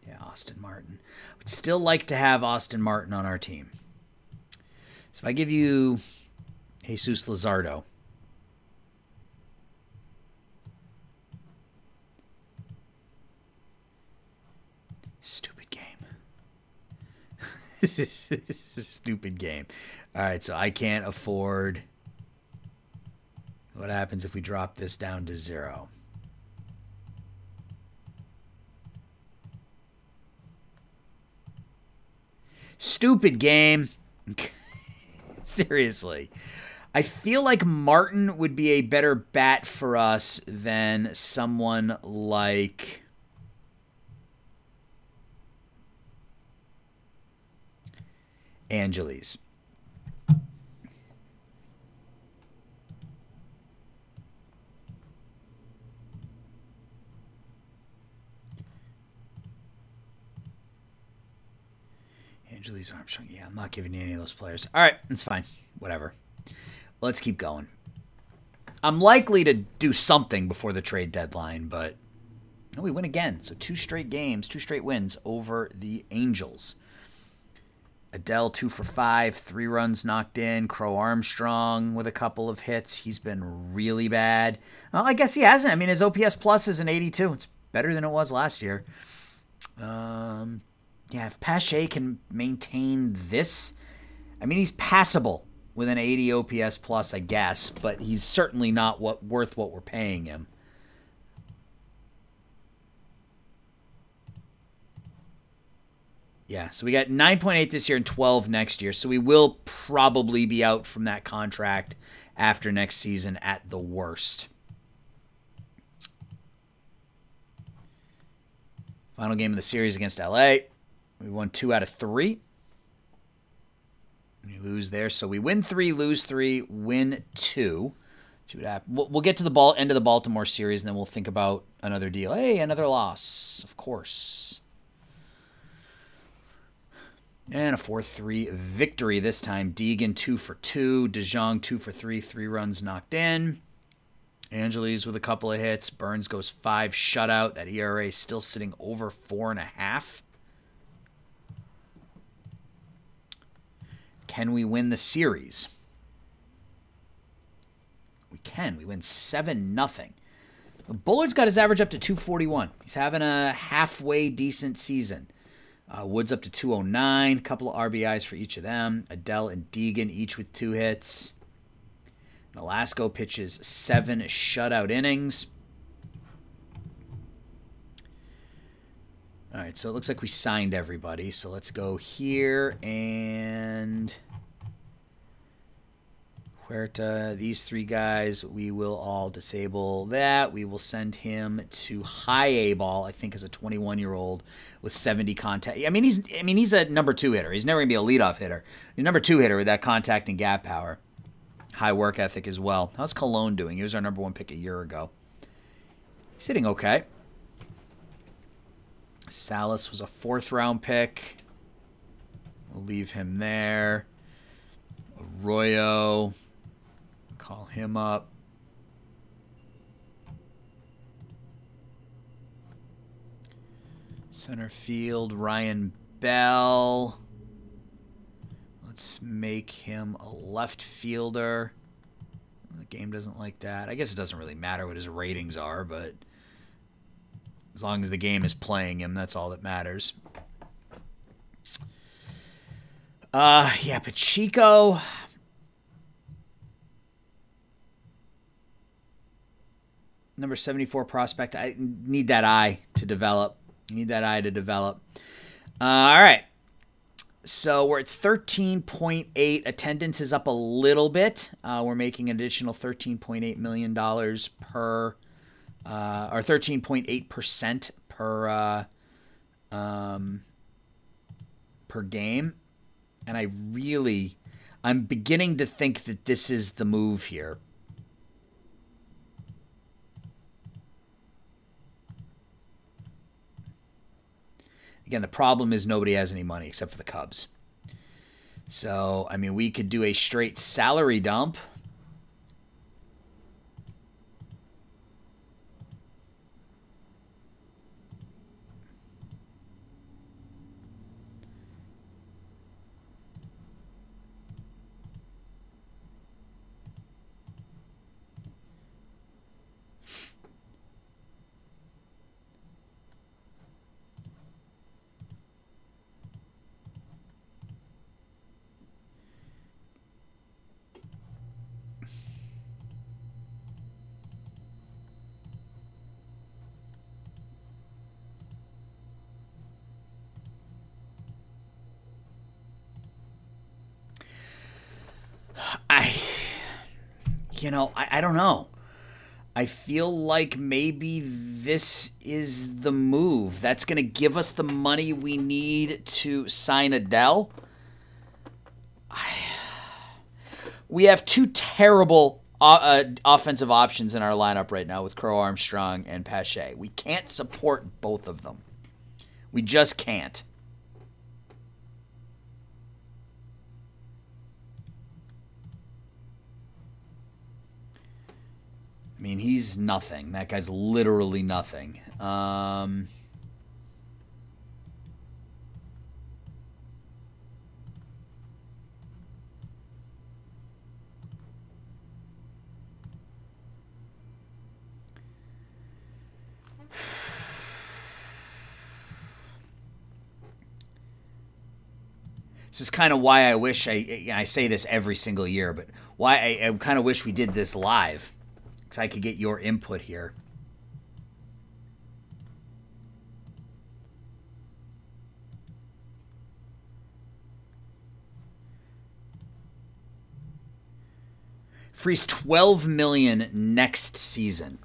Yeah, Austin Martin. Would still like to have Austin Martin on our team. So if I give you Jesus Luzardo. Stupid game. Stupid game. All right, so I can't afford... What happens if we drop this down to 0? Stupid game. Seriously. I feel like Martin would be a better bat for us than someone like... Angeles. Angeles Armstrong. Yeah, I'm not giving you any of those players. All right, that's fine. Whatever. Let's keep going. I'm likely to do something before the trade deadline, but no, we win again. So 2 straight games, 2 straight wins over the Angels. Adele 2 for 5, 3 runs knocked in. Crow Armstrong with a couple of hits. He's been really bad. Well, I guess he hasn't. I mean, his OPS plus is an 82. It's better than it was last year. Yeah, if Pache can maintain this, I mean, he's passable with an 80 OPS plus, I guess, but he's certainly not worth what we're paying him. Yeah, so we got 9.8 this year and 12 next year, so we will probably be out from that contract after next season at the worst. Final game of the series against LA. We won 2 out of 3. We lose there. So we win 3, lose 3, win 2. See what happens. We'll get to the end of the Baltimore series, and then we'll think about another deal. Hey, another loss, of course. And a 4-3 victory this time. Deegan 2 for 2. DeJong 2 for 3. 3 runs knocked in. Angeles with a couple of hits. Burns goes 5 shutout. That ERA is still sitting over 4.5. Can we win the series? We can. We win 7-0. Bullard's got his average up to 241. He's having a halfway decent season. Woods up to 209. A couple of RBIs for each of them. Adele and Deegan each with 2 hits. Nolasco pitches 7 shutout innings. All right, so it looks like we signed everybody. So let's go here and Huerta, these 3 guys, we will all disable that. We will send him to high A ball, I think, as a 21-year-old with 70 contact. I mean, he's a number 2 hitter. He's never gonna be a leadoff hitter. He's a number 2 hitter with that contact and gap power. High work ethic as well. How's Colon doing? He was our number 1 pick a year ago. He's hitting okay. Salas was a 4th-round pick. We'll leave him there. Arroyo. Call him up. Center field, Ryan Bell. Let's make him a left fielder. The game doesn't like that. I guess it doesn't really matter what his ratings are, but as long as the game is playing him, that's all that matters. Yeah, Pacheco. Number 74 prospect. I need that eye to develop. All right. So we're at 13.8. Attendance is up a little bit. We're making an additional $13.8 million per, or 13.8% per game. And I'm beginning to think that this is the move here. Again, the problem is nobody has any money except for the Cubs. So, I mean, we could do a straight salary dump. I don't know. I feel like maybe this is the move. That's going to give us the money we need to sign Adele. We have 2 terrible offensive options in our lineup right now with Crow Armstrong and Pache. We can't support both of them. We just can't. I mean, he's nothing. That guy's literally nothing. This is kind of why I wish I say this every single year, but why I kind of wish we did this live. Because I could get your input here. Frees $12 million next season.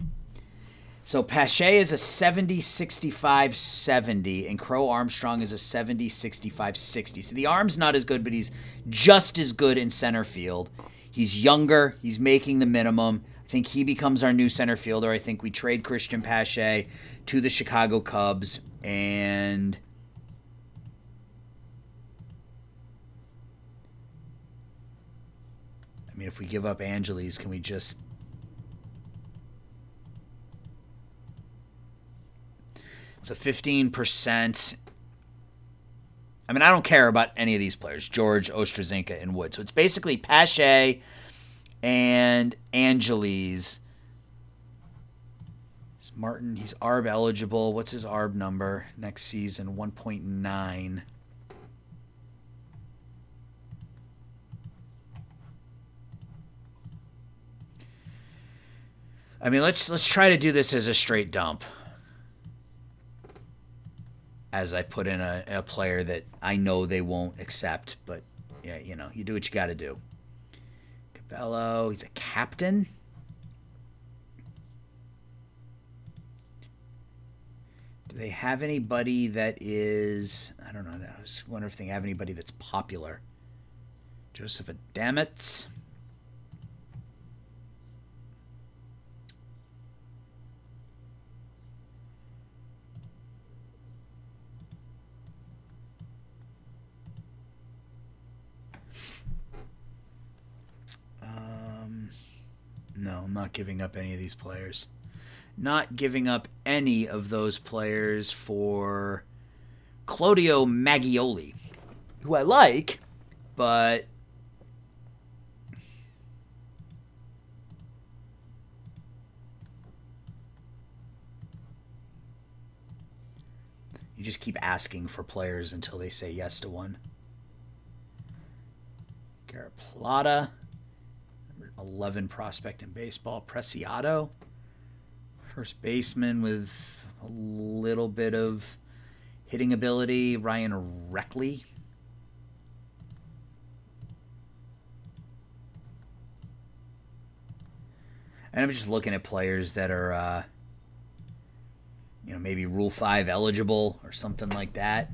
So Pache is a 70, 65, 70, and Crow Armstrong is a 70, 65, 60. So the arm's not as good, but he's just as good in center field. He's younger. He's making the minimum. I think he becomes our new center fielder. I think we trade Christian Pache to the Chicago Cubs, and I mean, if we give up Angeles, can we just... So 15%. I mean, I don't care about any of these players, George, Ostrazinka, and Wood. So it's basically Pache and Angeles. Martin, he's ARB eligible. What's his ARB number next season? 1.9. I mean, let's try to do this as a straight dump. As I put in a player that I know they won't accept, but yeah, you know, you do what you got to do. Cabello, he's a captain. Do they have anybody that is, I don't know, I was wondering if they have anybody that's popular. Joseph Adametz. No, I'm not giving up any of these players. Not giving up any of those players for Claudio Maggioli, who I like, but you just keep asking for players until they say yes to one. Garrett Plata. 11 prospect in baseball. Preciado, first baseman with a little bit of hitting ability. Ryan Reckley. And I'm just looking at players that are, you know, maybe Rule 5 eligible or something like that.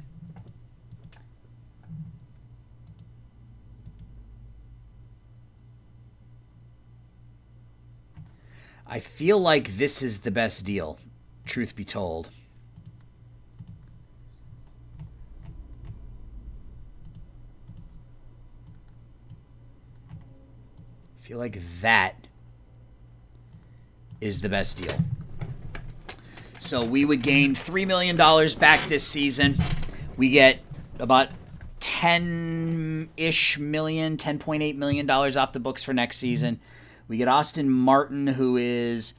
I feel like this is the best deal, truth be told. I feel like that is the best deal. So we would gain $3 million back this season. We get about 10-ish million, $10.8 million off the books for next season. We get Austin Martin, who is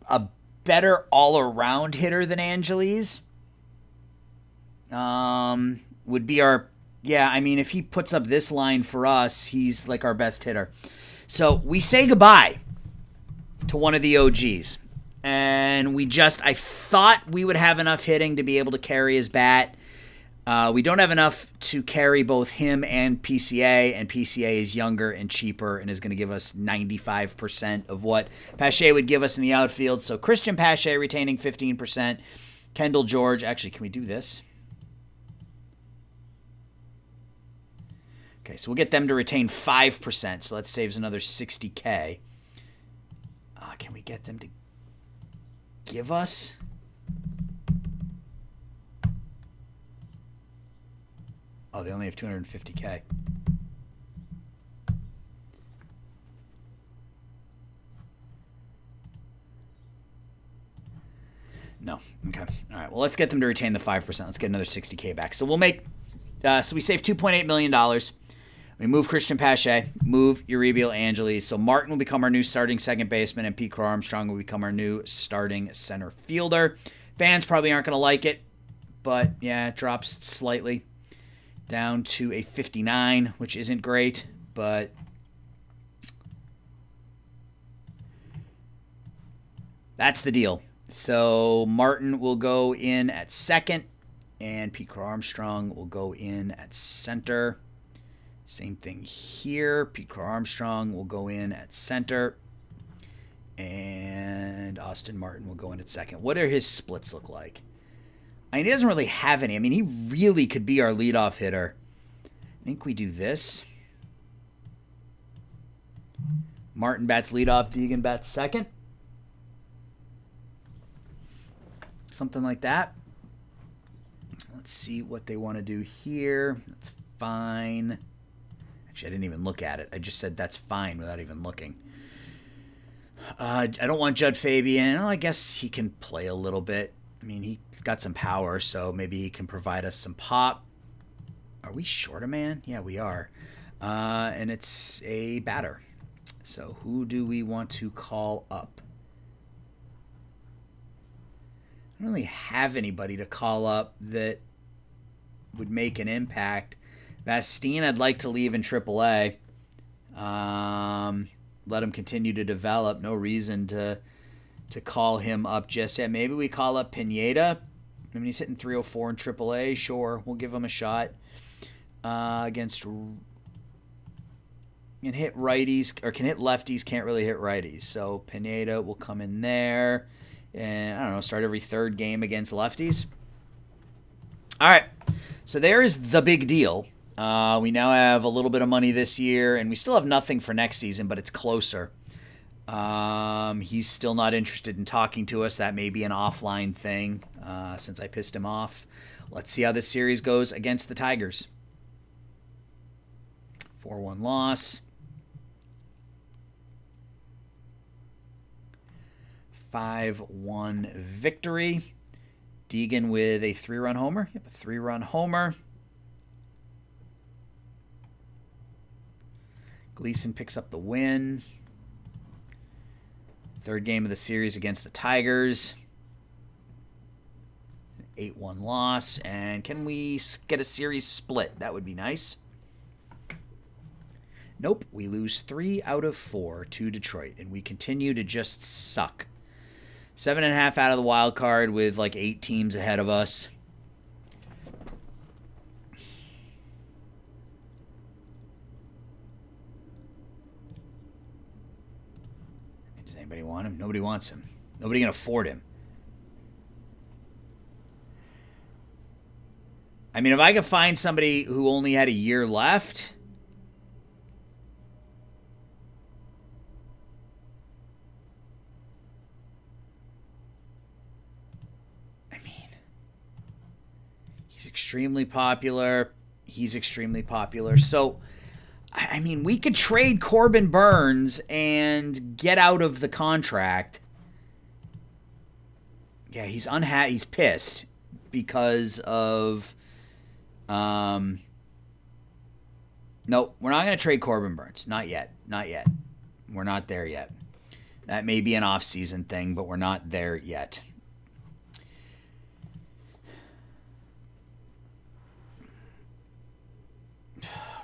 a better all-around hitter than Angeles. Would be our... Yeah, I mean, if he puts up this line for us, he's like our best hitter. So we say goodbye to one of the OGs. And we just... I thought we would have enough hitting to be able to carry his bat. We don't have enough to carry both him and PCA is younger and cheaper and is going to give us 95% of what Pache would give us in the outfield. So Christian Pache retaining 15%. Kendall George, actually, can we do this? Okay, so we'll get them to retain 5%, so that saves another $60K. Can we get them to give us... Oh, they only have 250K. No. Okay. All right. Well, let's get them to retain the 5%. Let's get another 60K back. So we'll make... so we save $2.8 million. We move Christian Pache, move Uribiel Angeles. So Martin will become our new starting second baseman, and Pete Crow Armstrong will become our new starting center fielder. Fans probably aren't going to like it, but yeah, it drops slightly. Down to a 59, which isn't great, but that's the deal. So Martin will go in at second, and Pete Crow Armstrong will go in at center. Same thing here. Pete Crow Armstrong will go in at center, And Austin Martin will go in at second. What do his splits look like? I mean, he doesn't really have any. I mean, he really could be our leadoff hitter. I think we do this. Martin bats leadoff, Deegan bats second. Something like that. Let's see what they want to do here. That's fine. Actually, I didn't even look at it. I just said that's fine without even looking. I don't want Judd Fabian. Oh, I guess he can play a little bit. I mean, he's got some power, so maybe he can provide us some pop. Are we short a man? Yeah, we are. And it's a batter. So who do we want to call up? I don't really have anybody to call up that would make an impact. Vastine, I'd like to leave in AAA. Let him continue to develop. No reason to call him up just yet. Maybe we call up Pineda. I mean, he's hitting 304 in AAA. Sure, we'll give him a shot. Against can hit righties or can hit lefties, can't really hit righties. So Pineda will come in there and I don't know, start every third game against lefties. All right, so there is the big deal. We now have a little bit of money this year, and we still have nothing for next season, but it's closer. He's still not interested in talking to us. That may be an offline thing since I pissed him off. Let's see how this series goes against the Tigers. 4-1 loss. 5-1 victory. Deegan with a 3-run homer. Yep, a 3-run homer. Gleason picks up the win. Third game of the series against the Tigers. 8-1 loss. And can we get a series split? That would be nice. Nope. We lose 3 out of 4 to Detroit. And we continue to just suck. 7.5 out of the wild card with like 8 teams ahead of us. Does anybody want him? Nobody wants him. Nobody can afford him. I mean, if I could find somebody who only had a year left... extremely popular. He's extremely popular. So, I mean, we could trade Corbin Burns and get out of the contract. Yeah, he's unhappy. He's pissed because of... No, we're not going to trade Corbin Burns. Not yet. Not yet. We're not there yet. That may be an off-season thing, but we're not there yet.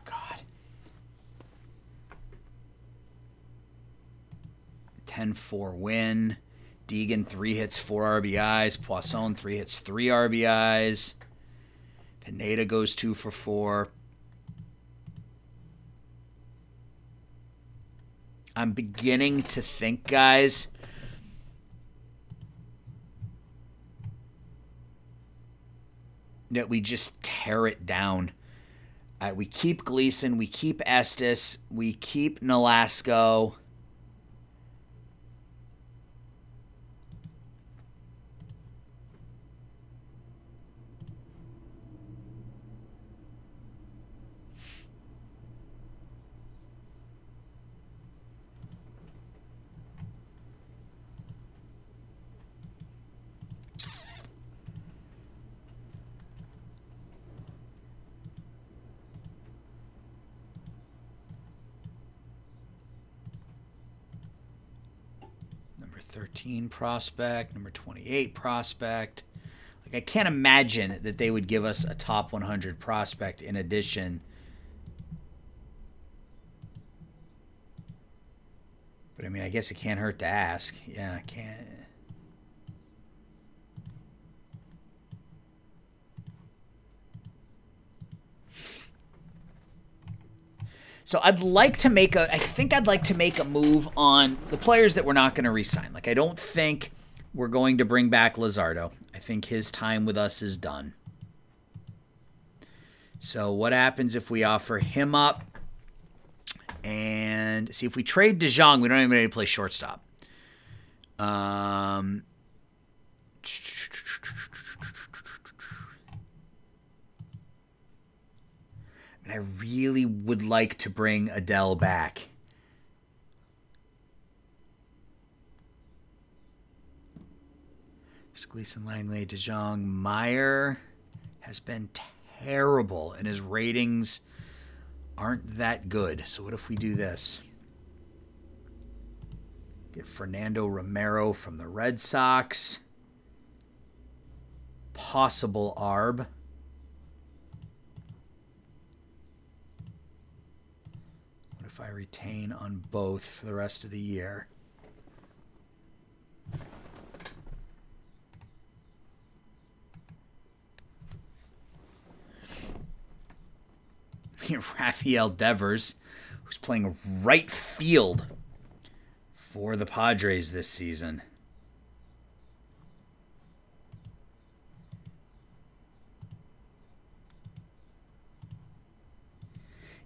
God. 10-4 win. Deegan, 3 hits, 4 RBIs. Poisson, 3 hits, 3 RBIs. Pineda goes 2 for 4. I'm beginning to think, guys, that we just tear it down. We keep Gleason, we keep Estes, we keep Nolasco. Number 13 prospect, number 28 prospect. Like, I can't imagine that they would give us a top 100 prospect in addition. But, I mean, I guess it can't hurt to ask. Yeah, I can't. So I'd like to make a, I think I'd like to make a move on the players that we're not going to re-sign. Like, I don't think we're going to bring back Luzardo. I think his time with us is done. So what happens if we offer him up? And see, if we trade De Jong, we don't even need to play shortstop. And I really would like to bring Adele back. Gleason, Langley, De Jong, Meyer has been terrible, and his ratings aren't that good. So what if we do this? Get Fernando Romero from the Red Sox. Possible ARB. What if I retain on both for the rest of the year? Rafael Devers, who's playing right field for the Padres this season.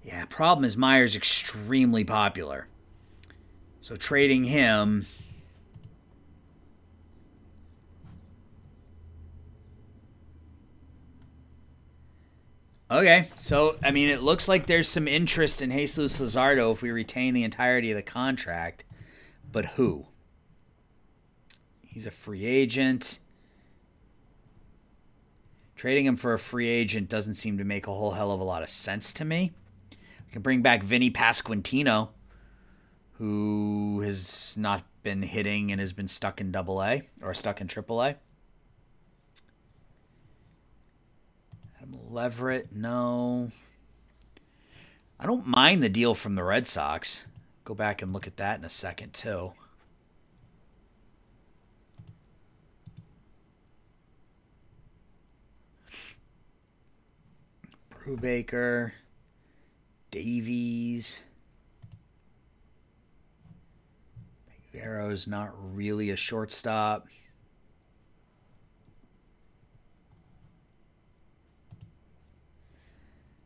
Yeah, problem is Meyer's extremely popular. So trading him... Okay, so, I mean, it looks like there's some interest in Jesus Luzardo if we retain the entirety of the contract. But who? He's a free agent. Trading him for a free agent doesn't seem to make a whole hell of a lot of sense to me. We can bring back Vinny Pasquantino, who has not been hitting and has been stuck in AA or stuck in AAA. Leverett, no. I don't mind the deal from the Red Sox. Go back and look at that in a second, too. Brubaker, Davies. Arrow's not really a shortstop.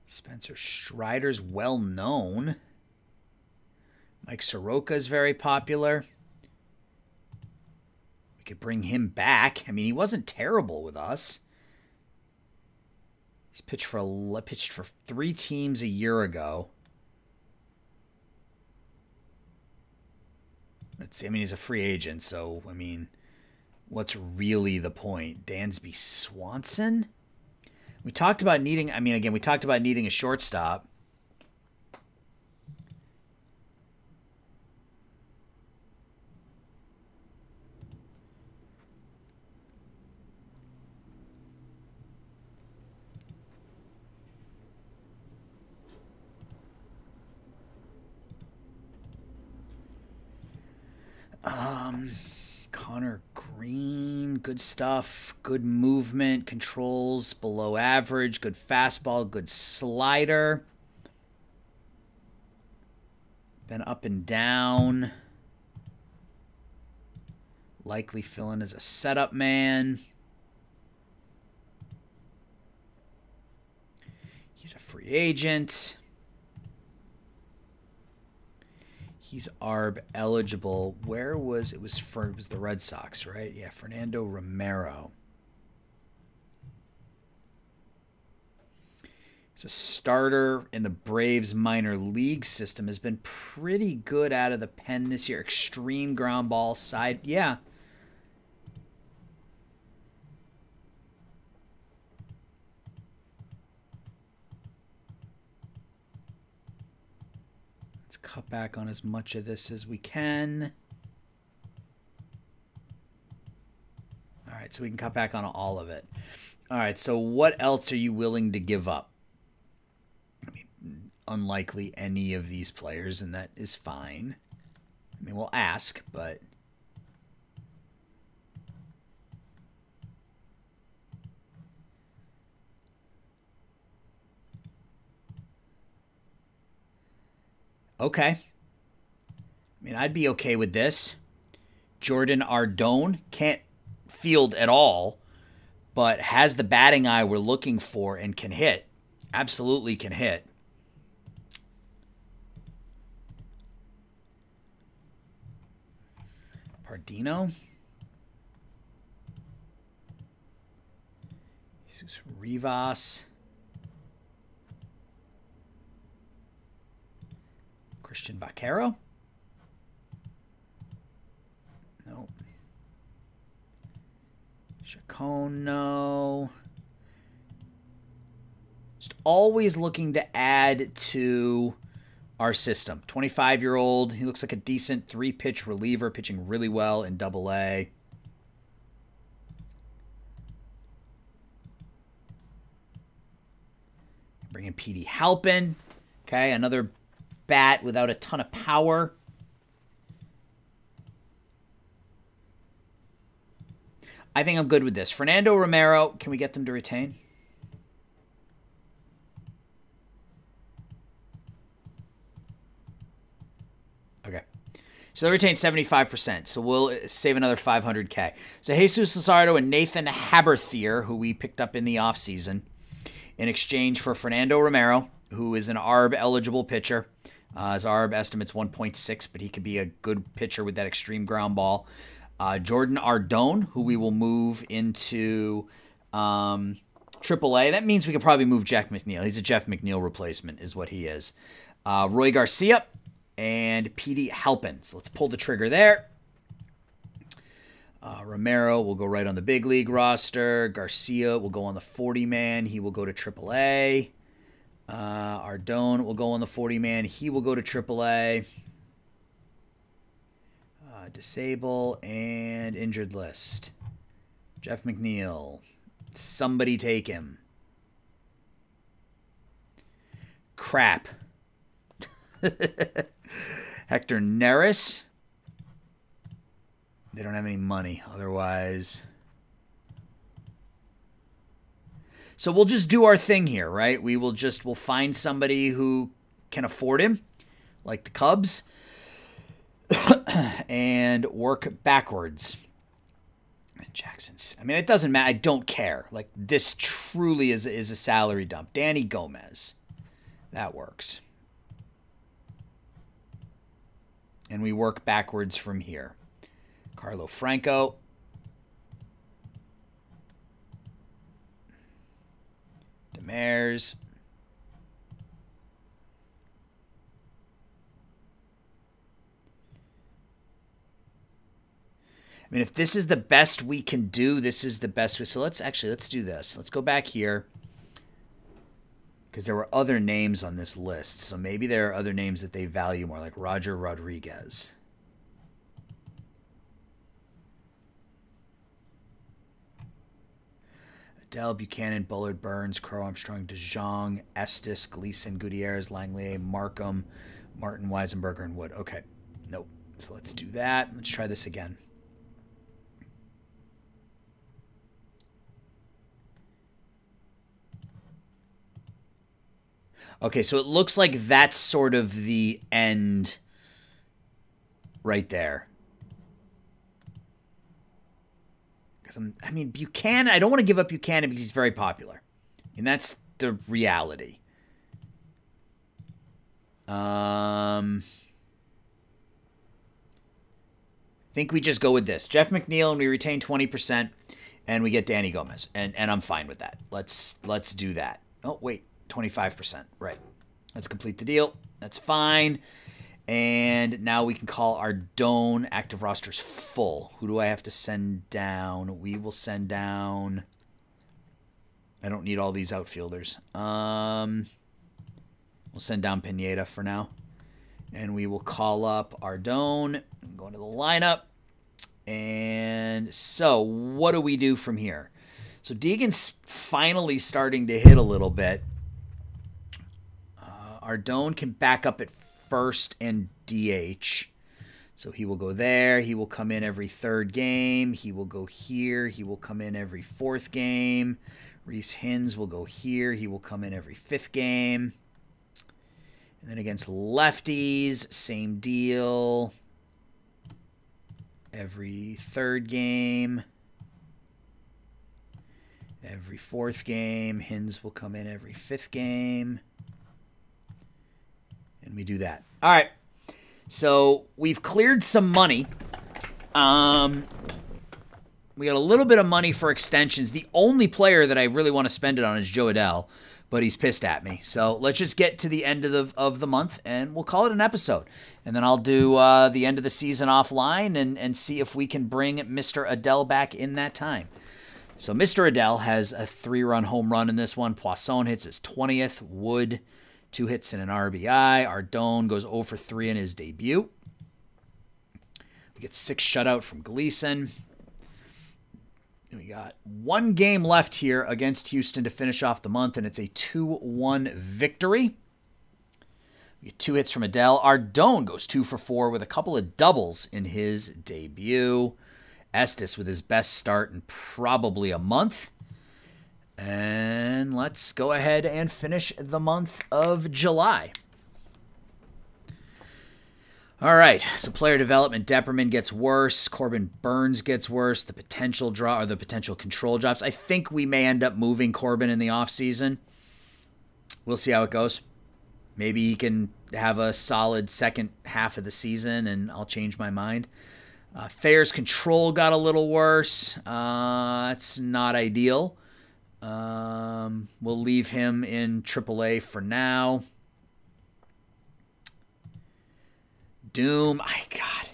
Spencer Strider's well known. Mike Soroka is very popular. We could bring him back. I mean, he wasn't terrible with us. He's pitched for 3 teams a year ago. Let's see. I mean, he's a free agent, so I mean, what's really the point? Dansby Swanson? We talked about needing, I mean, again, we talked about needing a shortstop. Connor Green, good stuff, good movement, controls below average, good fastball, good slider. Been up and down. Likely fill in as a setup man. He's a free agent. He's ARB eligible. Where was it? Was the Red Sox, right? Yeah, Fernando Romero. He's a starter in the Braves minor league system. Has been pretty good out of the pen this year. Extreme ground ball side. Yeah. Cut back on as much of this as we can. All right, so we can cut back on all of it. All right, so what else are you willing to give up? I mean, unlikely any of these players, and that is fine. I mean, we'll ask, but... Okay. I mean, I'd be okay with this. Jordan Ardone can't field at all, but has the batting eye we're looking for and can hit. Absolutely can hit. Pardino. Jesus Rivas. Christian Vaquero. Nope. Chacon, no. Just always looking to add to our system. 25-year-old. He looks like a decent 3-pitch reliever, pitching really well in Double-A. Bring in Petey Halpin. Okay, another bat without a ton of power. I think I'm good with this. Fernando Romero, can we get them to retain? Okay. So they retain 75%, so we'll save another $500K. So Jesus Luzardo and Nathan Haberthier, who we picked up in the offseason, in exchange for Fernando Romero, who is an ARB-eligible pitcher. His ARB estimate's 1.6, but he could be a good pitcher with that extreme ground ball. Jordan Ardone, who we will move into AAA. That means we could probably move Jeff McNeil. He's a Jeff McNeil replacement is what he is. Roy Garcia and Petey Halpin. So let's pull the trigger there. Romero will go right on the big league roster. Garcia will go on the 40-man. He will go to AAA. Ardone will go on the 40-man. He will go to AAA. Disable and injured list. Jeff McNeil. Somebody take him. Crap. Hector Neris. They don't have any money otherwise. So we'll just do our thing here, right? We'll find somebody who can afford him, like the Cubs, and work backwards. Jackson's. I mean, it doesn't matter. I don't care. Like, this truly is a salary dump. Danny Gomez. That works. And we work backwards from here. Carlo Franco. Demers. I mean, if this is the best we can do, this is the best. So let's do this. Let's go back here. Because there were other names on this list. So maybe there are other names that they value more, like Roger Rodriguez. Adele, Buchanan, Bullard, Burns, Crow, Armstrong, DeJong, Estes, Gleason, Gutierrez, Langley, Markham, Martin, Weisenberger, and Wood. Okay. Nope. So let's do that. Let's try this again. Okay, so it looks like that's sort of the end right there. Because I mean, Buchanan, I don't want to give up Buchanan because he's very popular. And that's the reality. I think we just go with this. Jeff McNeil, and we retain 20%, and we get Danny Gomez. And I'm fine with that. Let's do that. Oh, wait. 25%. Right. Let's complete the deal. That's fine. And now we can call our Ardone. Active rosters full. Who do I have to send down? We will send down... I don't need all these outfielders. We'll send down Pineda for now. And we will call up Ardone. Go into the lineup. And so, what do we do from here? So, Deegan's finally starting to hit a little bit. Ardone can back up at first and DH. So he will go there. He will come in every third game. He will go here. He will come in every fourth game. Reese Hins will go here. He will come in every fifth game. And then against lefties, same deal. Every third game. Every fourth game. Hins will come in every fifth game. And we do that. All right. So we've cleared some money. We got a little bit of money for extensions. The only player that I really want to spend it on is Joe Adele, but he's pissed at me. So let's just get to the end of the month, and we'll call it an episode. And then I'll do the end of the season offline and see if we can bring Mr. Adele back in that time. So Mr. Adele has a 3-run home run in this one. Poisson hits his 20th. Wood, 2 hits and an RBI. Ardone goes 0 for 3 in his debut. We get 6 shutout from Gleason. We got 1 game left here against Houston to finish off the month, and it's a 2-1 victory. We get 2 hits from Adele. Ardone goes 2 for 4 with a couple of doubles in his debut. Estes with his best start in probably a month. And let's go ahead and finish the month of July. All right, so player development, Depperman gets worse. Corbin Burns gets worse. The potential draw or the potential control drops. I think we may end up moving Corbin in the offseason. We'll see how it goes. Maybe he can have a solid second half of the season, and I'll change my mind. Thayer's control got a little worse. That's not ideal. We'll leave him in AAA for now. Doom, God,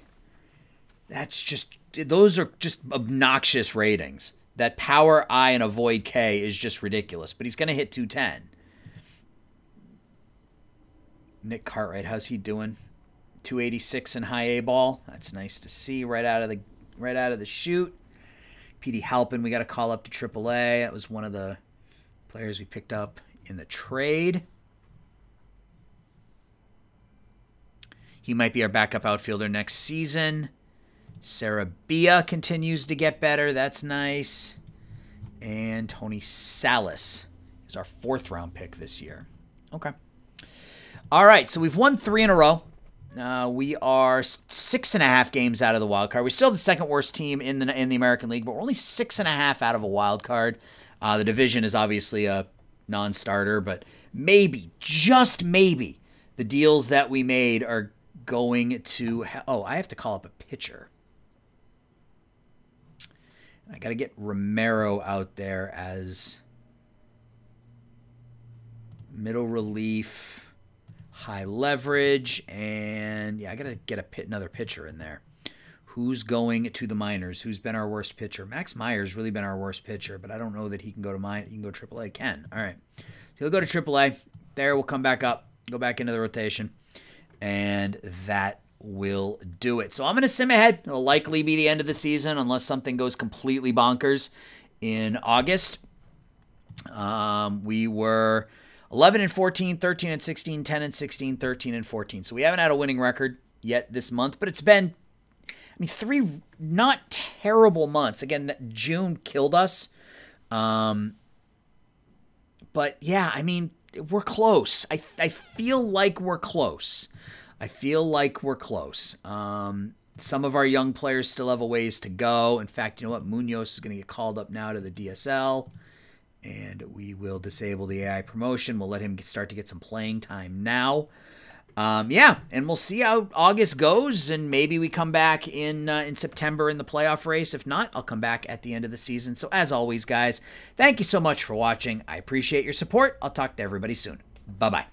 that's just, those are just obnoxious ratings. That power I and avoid K is just ridiculous, but he's going to hit 210. Nick Cartwright, how's he doing? 286 in high A ball. That's nice to see right out of the chute. Petey Halpin, we got to call up to AAA. That was one of the players we picked up in the trade. He might be our backup outfielder next season. Sarabia continues to get better. That's nice. And Tony Salas is our 4th round pick this year. Okay. All right, so we've won 3 in a row. We are 6.5 games out of the wild card. We're still the second worst team in the American League, but we're only 6.5 out of a wild card. The division is obviously a non-starter, but maybe, just maybe, the deals that we made are going to... I have to call up a pitcher. I got to get Romero out there as middle relief, high leverage, and yeah, I got to get another pitcher in there. Who's going to the minors? Who's been our worst pitcher? Max Meyer's really been our worst pitcher, but I don't know that he can go to he can go AAA. Can. All right. So he'll go to AAA. There, we'll come back up, go back into the rotation, and that will do it. So I'm going to sim ahead. It'll likely be the end of the season unless something goes completely bonkers in August. We were 11-14, 13-16, 10-16, 13-14. So we haven't had a winning record yet this month, but it's been, 3 not terrible months. Again, June killed us. But yeah, we're close. I feel like we're close. Some of our young players still have a ways to go. In fact, you know what? Munoz is going to get called up now to the DSL, and we will disable the AI promotion. We'll let him start to get some playing time now. Yeah, and we'll see how August goes, and maybe we come back in September in the playoff race. If not, I'll come back at the end of the season. So as always, guys, thank you so much for watching. I appreciate your support. I'll talk to everybody soon. Bye-bye.